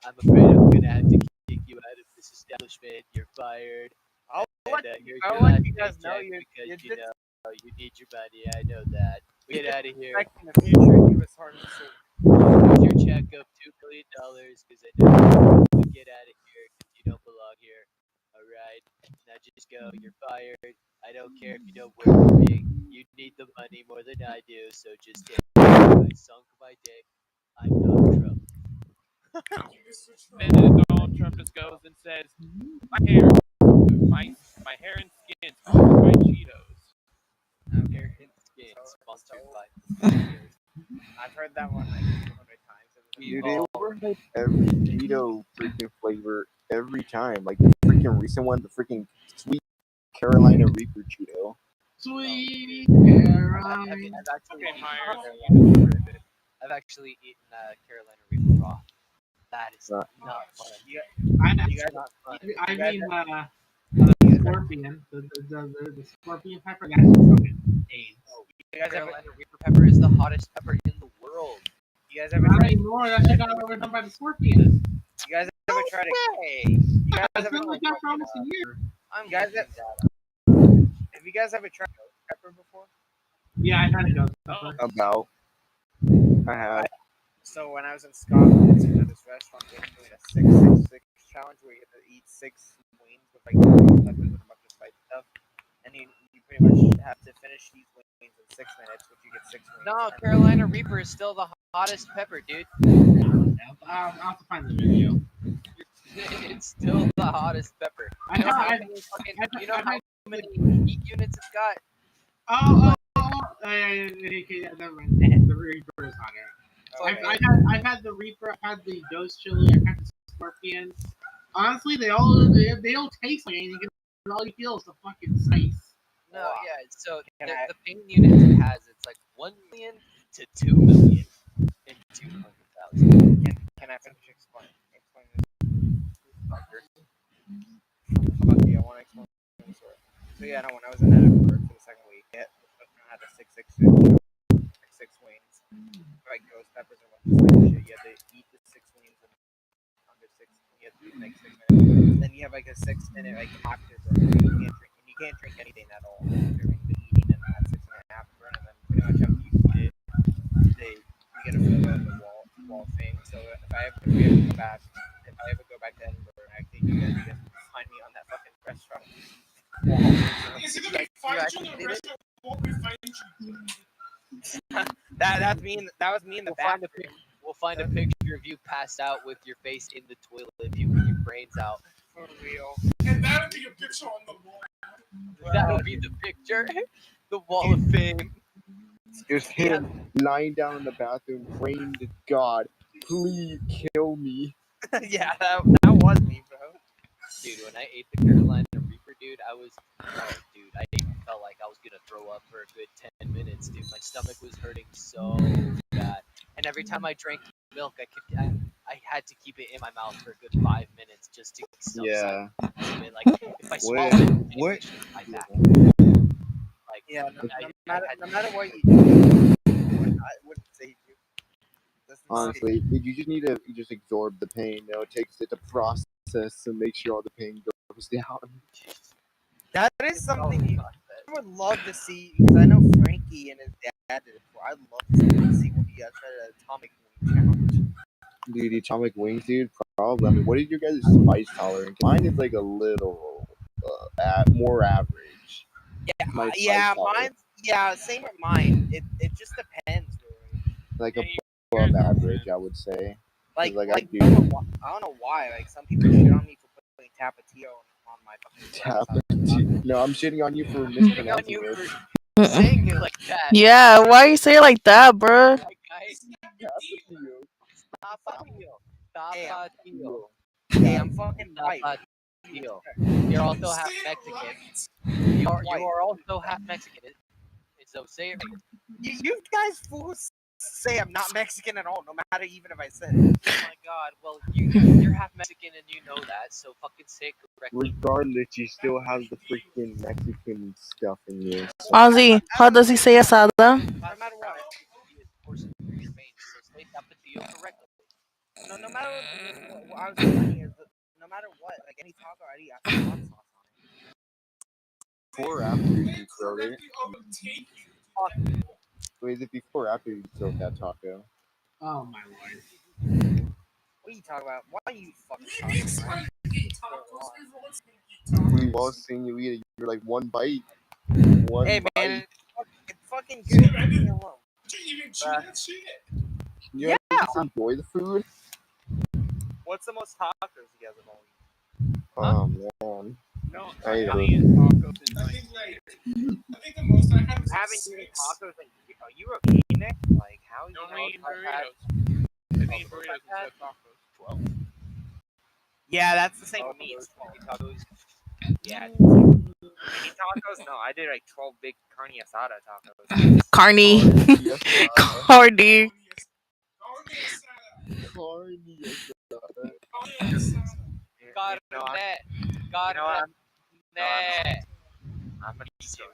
Speaker 2: I'm afraid I'm gonna have to kick you out of this establishment. You're fired.
Speaker 4: I'll
Speaker 2: And
Speaker 4: let
Speaker 2: you're
Speaker 4: I'll
Speaker 2: gonna
Speaker 4: let
Speaker 2: have
Speaker 4: you
Speaker 2: to
Speaker 4: guys
Speaker 2: get
Speaker 4: know
Speaker 2: checked
Speaker 4: you're
Speaker 2: because
Speaker 4: just
Speaker 2: you need your money. I know that. Get out of here.
Speaker 4: in the future. You was hard and soul.
Speaker 2: Here's your check of $2 million because I know you're gonna get out of here because you don't belong here. All right, now just go. You're fired. I don't care if you don't work for me. You need the money more than I do, so just take it. I sunk my dick. I'm Donald Trump.
Speaker 5: Thank you, Mr.
Speaker 6: Then
Speaker 5: Trump.
Speaker 6: Donald Trump just goes and says, "My hair, my hair and skin sponsored by Cheetos."
Speaker 4: I've heard that one like 200 times.
Speaker 3: Dude, they overhype every Cheeto freaking flavor every time. Like the freaking recent one, the freaking sweet Carolina Reaper Cheeto.
Speaker 7: Sweet
Speaker 2: I've
Speaker 7: Caroline.
Speaker 2: actually
Speaker 6: Okay,
Speaker 2: eaten
Speaker 6: Myers.
Speaker 2: Carolina Reaper. I've actually eaten Carolina Reaper raw. That is
Speaker 3: Not-
Speaker 2: not fun.
Speaker 7: I
Speaker 4: You guys,
Speaker 2: Not fun.
Speaker 7: I
Speaker 4: you guys,
Speaker 7: mean scorpion. The scorpion pepper. That's fucking AIDS.
Speaker 4: you guys ever,
Speaker 2: Carolina Reaper pepper is the hottest pepper in the world.
Speaker 4: you guys ever
Speaker 7: Not
Speaker 4: tried?
Speaker 7: anymore. That shit got overdone by the scorpion.
Speaker 4: You guys ever tried it?
Speaker 2: Hey,
Speaker 4: You guys
Speaker 7: It's
Speaker 4: ever?
Speaker 7: been like that for almost a year.
Speaker 2: I'm
Speaker 4: You guys
Speaker 2: looking
Speaker 4: have-
Speaker 2: that up.
Speaker 4: Have you guys ever tried ghost pepper before?
Speaker 7: Yeah, I had a ghost pepper.
Speaker 3: About. I have.
Speaker 4: So when I was in Scotland, this restaurant was doing a 666 challenge where you had to eat 6 wings with like ghost peppers and a bunch of spice stuff, and you pretty much have to finish these wings in 6 minutes, which you get 6 wings.
Speaker 2: No, Carolina Reaper is still the hottest pepper, dude.
Speaker 7: I'll have to find the video.
Speaker 2: It's still the hottest pepper.
Speaker 7: I
Speaker 2: You know how
Speaker 7: had-
Speaker 2: many fucking,
Speaker 7: I've-
Speaker 2: you know
Speaker 7: I've
Speaker 2: how
Speaker 7: had-
Speaker 2: many heat units it's got?
Speaker 7: Never mind. The Reaper is hotter.
Speaker 4: Okay.
Speaker 7: I've had the Reaper. I've had the Ghost Chili. I've had the Scorpion. Honestly, they don't taste like anything. All you feel is the fucking spice.
Speaker 2: No,
Speaker 4: Wow.
Speaker 2: yeah. So
Speaker 4: Can
Speaker 2: the,
Speaker 4: I-
Speaker 2: the pain units it has, it's like 1 million to 2 million and 200,000.
Speaker 4: Can I finish explaining this? Fuck you, I want to explain the story. So yeah, no, when I was in Edinburgh for the second week, the restaurant had a 666 6 wings, like ghost peppers and whatnot. Shit. You had to eat the 6 wings in under 6. You had to eat like 6 minutes. Then you have like a 6-minute like after burn. You can't drink anything at all during the eating and that 6-minute after burn. And then pretty much after you eat it, you get a photo of the wall thing. So if I ever go back to Edinburgh, I think you guys can find me on that fucking restaurant.
Speaker 5: Is it gonna find you in the restaurant? What we find you?
Speaker 4: That was me in the bathroom.
Speaker 2: We'll find a picture of you passed out with your face in the toilet, puking your brains out.
Speaker 4: For real.
Speaker 5: And that'll be a picture on the wall.
Speaker 2: That'll be the picture. The wall of fame.
Speaker 3: Just him lying down in the bathroom praying to God, please kill me.
Speaker 4: Yeah, that was me, bro.
Speaker 2: Dude, when I ate the Carolina Reaper, dude, I felt like I was gonna throw up for a good 10 minutes, dude. My stomach was hurting so bad, and every time I drank milk, I had to keep it in my mouth for a good 5 minutes just to get some
Speaker 3: Yeah.
Speaker 2: sign of it. Like if I swallowed it, it
Speaker 3: What?
Speaker 2: would shut my back. Like
Speaker 4: Yeah,
Speaker 2: I had
Speaker 4: no matter what you do, I wouldn't save you.
Speaker 3: Honestly, you just need to just absorb the pain. You know, it takes it to process and make sure all the pain goes down.
Speaker 4: That is something I would love to see because I know Frankie and his dad did it before. I'd love to see when you guys try the atomic wing challenge.
Speaker 3: Dude, the atomic wings, dude, probably. I mean, what is your guys' spice tolerance? Mine is like a little more average. My spice tolerance.
Speaker 4: Same with mine. It just depends, really.
Speaker 3: Like
Speaker 6: Yeah,
Speaker 3: above average, I would say.
Speaker 4: Like
Speaker 3: Like,
Speaker 4: I,
Speaker 3: I do.
Speaker 4: don't know why. Like some people shit on me for putting Tapatio on my fucking
Speaker 3: No, I'm shitting on you for
Speaker 2: shitting on
Speaker 3: mispronouncing
Speaker 2: you
Speaker 3: it.
Speaker 2: for saying it like that.
Speaker 1: Yeah, why you say it like that, bruh?
Speaker 2: Like, guys,
Speaker 3: Tapatio.
Speaker 2: Tapatio.
Speaker 4: Hey, I'm fucking white.
Speaker 2: Tapatio. You're also half
Speaker 5: Say it
Speaker 2: Mexican.
Speaker 5: right.
Speaker 2: You are also half Mexican. So say it right.
Speaker 4: You guys fools say I'm not Mexican at all, no matter even if I said it.
Speaker 2: Oh my god, well, you're half Mexican and you know that, so fucking say it correctly.
Speaker 3: Regardless, you still have the freaking Mexican stuff in you.
Speaker 1: Ozzy, how does he say asada?
Speaker 4: No matter what.
Speaker 2: He is coursing through your veins, so say Tapatio correctly.
Speaker 4: No matter what I was saying is that no matter what, like any taco I eat, I put hot sauce on it.
Speaker 3: Before or after you throw it?
Speaker 5: Correctly overtake you.
Speaker 3: Wait, is it before or after you throw that taco?
Speaker 7: Oh my lord.
Speaker 4: What are you talking about? Why are you fucking
Speaker 5: He
Speaker 4: talking
Speaker 5: makes
Speaker 4: about?
Speaker 5: like 8 tacos. Everyone's gonna eat tacos.
Speaker 3: We've all seen you eat it. You're like one bite. One
Speaker 4: Hey
Speaker 3: bite.
Speaker 4: man, it's fucking good. Leave me alone.
Speaker 5: Did you even chew that shit?
Speaker 3: You guys just enjoy the food?
Speaker 4: What's the most tacos you guys have all
Speaker 3: Oh man.
Speaker 6: No,
Speaker 3: I
Speaker 6: I
Speaker 3: agree.
Speaker 6: eat tacos in
Speaker 5: I
Speaker 6: like
Speaker 5: think like I think the most I had was
Speaker 4: eaten?
Speaker 5: like
Speaker 4: Haven't you eaten
Speaker 5: 6.
Speaker 4: tacos? Like, are you a Phoenix? Like, how you
Speaker 6: no, How many
Speaker 2: I've had
Speaker 6: burritos? I've eaten burritos instead of tacos.
Speaker 2: 12.
Speaker 4: Yeah, that's the same
Speaker 2: Oh,
Speaker 4: with me.
Speaker 2: those
Speaker 4: It's 12.
Speaker 2: mini tacos.
Speaker 4: Yeah, it's the same. Mini tacos? No, I did like 12 big carne asada tacos.
Speaker 1: Carney.
Speaker 3: Carne
Speaker 1: Carney.
Speaker 5: Carne asada.
Speaker 3: Carne
Speaker 5: Carne asada.
Speaker 2: Carne.
Speaker 4: You know,
Speaker 2: Carne.
Speaker 4: I'm gonna eat you.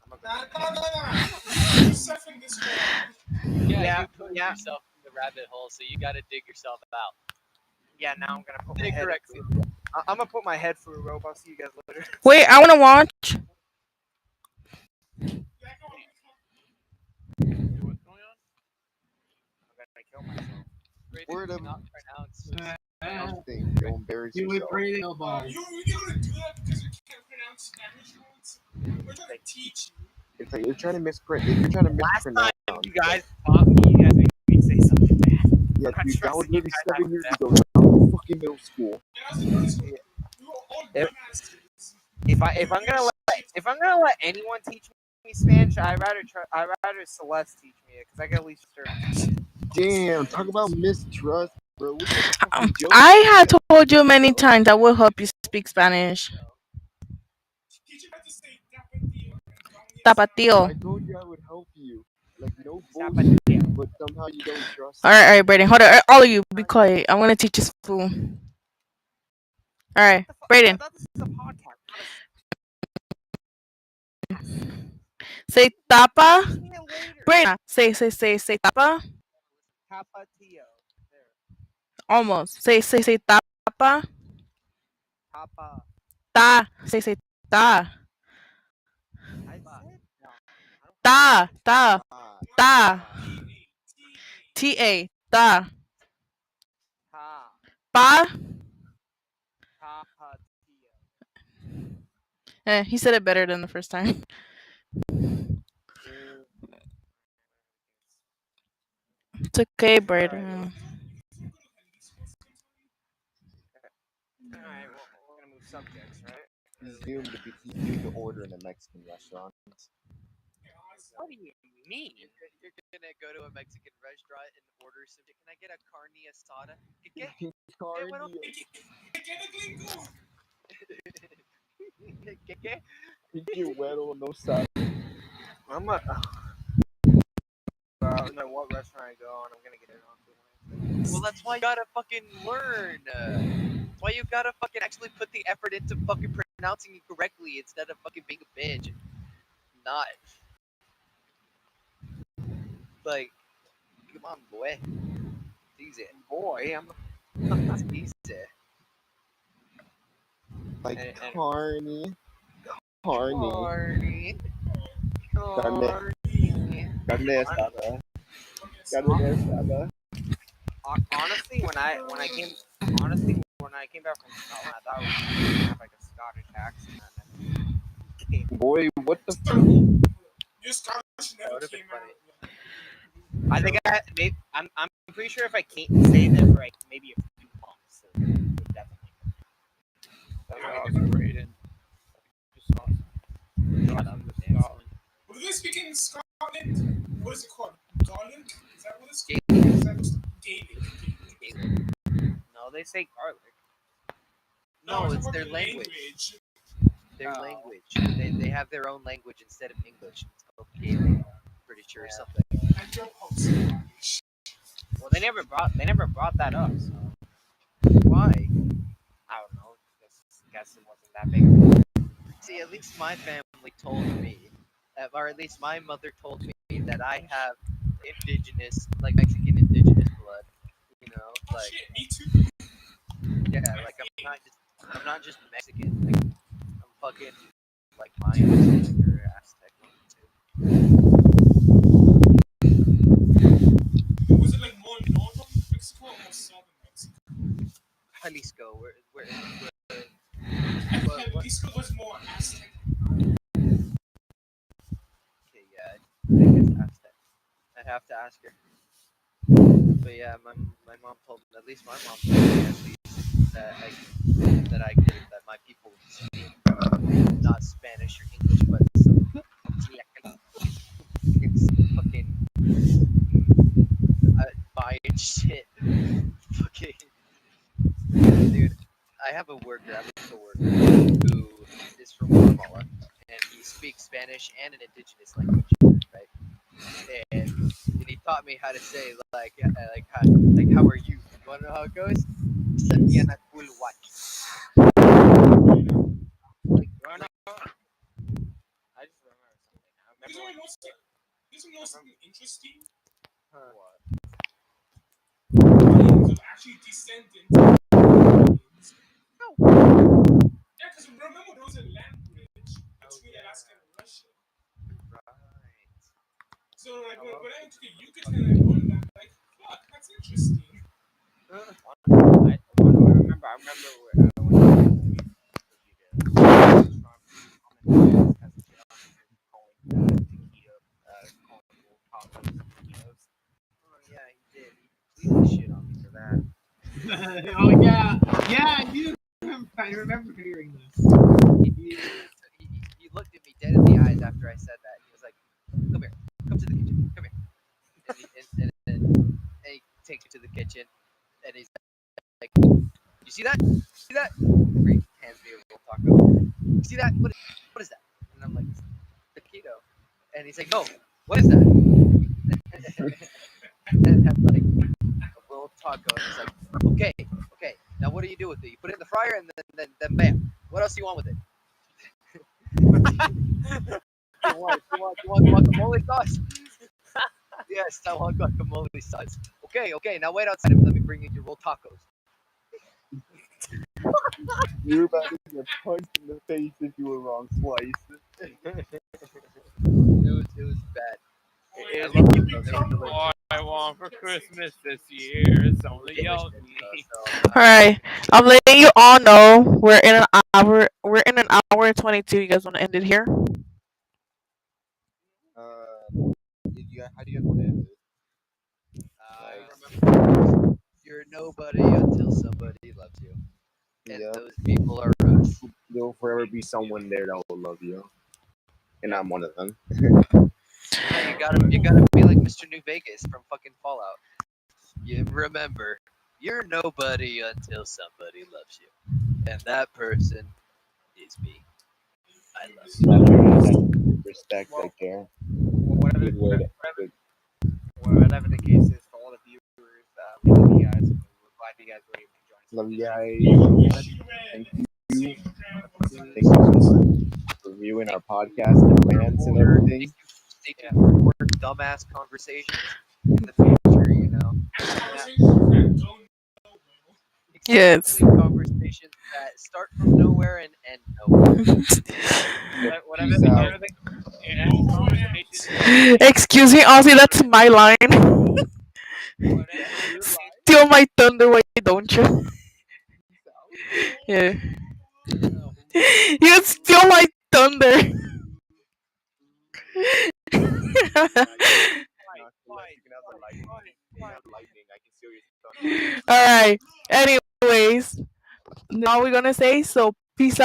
Speaker 4: I'm a
Speaker 5: Nah, nah. Put yourself in this hole.
Speaker 2: Yeah, you put yourself in the rabbit hole, so you gotta dig yourself out.
Speaker 4: Yeah, now I'm gonna put my
Speaker 2: Dig
Speaker 4: head.
Speaker 2: correctly.
Speaker 4: I'm gonna put my head through a rope. I'll see you guys later.
Speaker 1: Wait, I want to watch.
Speaker 5: Yeah, go on.
Speaker 6: Hey, what's going on?
Speaker 4: I'm gonna kill myself.
Speaker 2: Brayden
Speaker 3: Word of
Speaker 2: cannot pronounce
Speaker 3: thing. You'll embarrass
Speaker 7: You would
Speaker 3: yourself.
Speaker 7: pray nobody.
Speaker 5: You're gonna do that because you can't pronounce Spanish words? We're trying to teach you.
Speaker 3: It's like you're trying to misprint. You're trying to
Speaker 4: Last
Speaker 3: mispronounce.
Speaker 4: time you guys fought me, you guys made me say something bad.
Speaker 3: Yeah,
Speaker 4: I'm not
Speaker 3: dude, that was
Speaker 4: trusting you
Speaker 3: literally
Speaker 4: guys
Speaker 3: 7
Speaker 4: after
Speaker 3: years
Speaker 4: that.
Speaker 3: ago. I was in fucking middle school.
Speaker 5: And I was in high school. We were all dumbasses.
Speaker 4: If I'm gonna let anyone teach me Spanish, I'd rather Celeste teach me it because I can at least understand.
Speaker 3: Damn, talk about mistrust, bro. What kind of fucking joke
Speaker 1: I
Speaker 3: is
Speaker 1: had
Speaker 3: that?
Speaker 1: told you many times I will help you speak Spanish.
Speaker 5: Teach you how to say tapatio and carne asada.
Speaker 1: Tapatio.
Speaker 3: I told you I would help you. Like, no
Speaker 4: Zapateo.
Speaker 3: bullshit, but somehow you don't trust
Speaker 1: All right, Brayden. Hold on. All of you, be quiet. I'm gonna teach this fool. All right,
Speaker 4: I
Speaker 1: Brayden.
Speaker 4: thought this was a podcast.
Speaker 1: Say tapa.
Speaker 4: Teach me it later.
Speaker 1: Brayden. Say tapa.
Speaker 4: Tapatio. There.
Speaker 1: Almost. Say tapa.
Speaker 4: Tapa.
Speaker 1: Ta. Say ta.
Speaker 4: I said no. I don't
Speaker 1: Ta. Ta.
Speaker 3: Ah,
Speaker 1: Ta.
Speaker 5: T-A.
Speaker 1: Ta. Ta.
Speaker 4: Ta.
Speaker 1: Pa.
Speaker 4: Tapatio.
Speaker 1: He said it better than the first time. It's okay, Brayden.
Speaker 4: Alright, well, we're gonna move subjects, right?
Speaker 3: he's doomed to order in a Mexican restaurant.
Speaker 4: What do you mean?
Speaker 2: You're gonna go to a Mexican restaurant and order some. Can I get a carne asada? ¿Qué? Bueno,
Speaker 3: Carne,
Speaker 5: ¿Qué le gringo?
Speaker 2: ¿Qué?
Speaker 3: pinche güero, no sabe.
Speaker 4: I'm a. No matter what restaurant I go on, I'm gonna get it on.
Speaker 2: Well, that's why you gotta fucking learn. That's why you gotta fucking actually put the effort into fucking pronouncing it correctly instead of fucking being a bitch and not. Like, come on, boy. It's easy.
Speaker 4: Boy, I'm.
Speaker 2: It's easy.
Speaker 3: Like
Speaker 4: And-
Speaker 3: carne.
Speaker 2: Carne.
Speaker 3: Carne asada. Carne asada.
Speaker 4: Honestly, when I came back from Scotland, I thought we were gonna have like a Scottish accent.
Speaker 3: Boy, what the fuck?
Speaker 5: Your Scottish never
Speaker 2: would've been
Speaker 5: came
Speaker 2: funny.
Speaker 5: out.
Speaker 4: I think I'm pretty sure if I can't say that for like maybe a few months, it would definitely.
Speaker 6: That's awesome, Brayden. Just awesome. Awesome to Scotland.
Speaker 5: What do they speak in Scotland? What is it called? Garlic? Is that what it's called? Is that what's Gaelic?
Speaker 4: No, they say garlic.
Speaker 2: No,
Speaker 5: I'm
Speaker 2: it's
Speaker 5: talking
Speaker 2: their
Speaker 5: about
Speaker 2: language. Their
Speaker 4: Oh.
Speaker 2: language. They have their own language instead of English. It's called Gaelic. Pretty sure or something.
Speaker 5: And your host English.
Speaker 4: Well, they never brought that up. So
Speaker 2: Why?
Speaker 4: I don't know. Guess it wasn't that big.
Speaker 2: See, at least my family told me, or at least my mother told me that I have indigenous, like Mexican indigenous blood. You know,
Speaker 5: Oh
Speaker 2: like
Speaker 5: shit, me too.
Speaker 2: yeah, like I'm not just Mexican. Like I'm fucking like Mayan or Aztec.
Speaker 5: Was it like more north of Mexico or more south of Mexico?
Speaker 2: Jalisco, where
Speaker 5: I think
Speaker 2: What-
Speaker 5: Jalisco was more Aztec.
Speaker 2: okay, yeah, I think it's Aztec. I'd have to ask her. But yeah, my mom told me, at least my mom told me at least that my people speak not Spanish or English, but some fucking Spanish and an indigenous language, right? And he taught me how to say like how are you? You want to know how it goes? Satiana Kulwaki. Like
Speaker 6: You wanna
Speaker 2: like
Speaker 6: know? I just remember something. I
Speaker 5: You
Speaker 6: remember
Speaker 5: know
Speaker 6: when
Speaker 5: what's you know something interesting?
Speaker 2: what?
Speaker 5: Hawaiians are actually descendants of Indians.
Speaker 2: No.
Speaker 5: Yeah, because remember there was a land bridge
Speaker 2: Oh
Speaker 5: between
Speaker 2: yeah,
Speaker 5: Alaska and Russia.
Speaker 2: right.
Speaker 5: So like
Speaker 2: I
Speaker 5: when
Speaker 2: love
Speaker 5: I
Speaker 2: the
Speaker 5: went to the
Speaker 2: people
Speaker 5: Yucatan, I learned that. Like, fuck, that's interesting.
Speaker 6: I remember when we Trump commented has shit on me for calling taquito calling tacos taquitos.
Speaker 2: Oh yeah, he did. He completely shit on me for that.
Speaker 7: Oh yeah, yeah. I remember hearing this.
Speaker 2: He looked at me dead in the eyes after I said that. He was like, "Come here, come to the kitchen, come here." And he takes me to the kitchen, and he's like, "You see that? See that?" He hands me a roll taco. You see that? What is that? And I'm like, taquito. And he's like, "No, what is that?" And I'm like, "A rolled taco." And he's like, "Okay, okay. Now what do you do with it? You put it in the fryer, and then bam. What else do you want with it? You want guacamole sauce?" Yes, I want guacamole sauce. Okay, okay. Now wait outside and let me bring you your rolled tacos.
Speaker 3: You're about to get punched in the face if you were wrong twice.
Speaker 2: It was bad. I
Speaker 6: It's
Speaker 2: love
Speaker 5: You
Speaker 2: them though. They were
Speaker 5: become
Speaker 2: delicious.
Speaker 6: all I want for Christmas this year is only
Speaker 2: Delicious
Speaker 6: Yogi.
Speaker 2: though. So
Speaker 1: All right, I'm letting you all know we're in an hour. We're in an hour and 22. You guys want to end it here?
Speaker 3: How do you guys want to end this?
Speaker 2: remember, you're nobody until somebody loves you, and
Speaker 3: Yeah,
Speaker 2: those people are us.
Speaker 3: there'll forever be someone there that will love you, and I'm one of them.
Speaker 2: Yeah, you gotta be like Mr. New Vegas from fucking Fallout. You remember, you're nobody until somebody loves you, and that person is me. I love you.
Speaker 3: That's respect
Speaker 4: Well,
Speaker 3: right there.
Speaker 4: whatever,
Speaker 3: Good word. Good.
Speaker 4: whatever the case is, for all the viewers, we love you guys. We're glad you guys were able to join us
Speaker 3: Love
Speaker 4: for
Speaker 3: you
Speaker 4: this
Speaker 3: guys
Speaker 5: We
Speaker 3: so
Speaker 5: wish
Speaker 3: much.
Speaker 5: you well.
Speaker 3: Thank you.
Speaker 5: Safe travels and
Speaker 3: Thank you so
Speaker 5: success.
Speaker 3: much for viewing our
Speaker 2: Thank
Speaker 3: podcast
Speaker 2: you
Speaker 3: and
Speaker 2: for
Speaker 3: rants and
Speaker 2: more.
Speaker 3: everything.
Speaker 2: Stay
Speaker 4: Yeah.
Speaker 2: tuned for more dumbass conversations in the future.
Speaker 5: And
Speaker 4: Yeah.
Speaker 5: conversations that don't know well.
Speaker 1: Yes.
Speaker 2: Exactly, conversations that start from nowhere and end nowhere.
Speaker 3: Yep.
Speaker 6: Whatever
Speaker 3: Peace out.
Speaker 6: any
Speaker 5: Over and
Speaker 6: conversation
Speaker 5: out.
Speaker 6: that you think
Speaker 1: Excuse me, Ozzy. That's my line.
Speaker 6: whatever
Speaker 3: Your
Speaker 6: whatever
Speaker 3: life.
Speaker 1: Steal my thunder, why don't you?
Speaker 3: Peace out.
Speaker 1: Yeah.
Speaker 2: Oh,
Speaker 1: You steal my thunder.
Speaker 3: Nah, you can,
Speaker 4: Fine,
Speaker 3: nah, Celeste,
Speaker 4: fine,
Speaker 3: you can have the
Speaker 4: fine,
Speaker 3: lightning.
Speaker 4: fine,
Speaker 3: You can
Speaker 4: fine.
Speaker 3: have lightning. I can steal your thunder.
Speaker 1: All right. Anyways, now we're gonna say so. Peace out.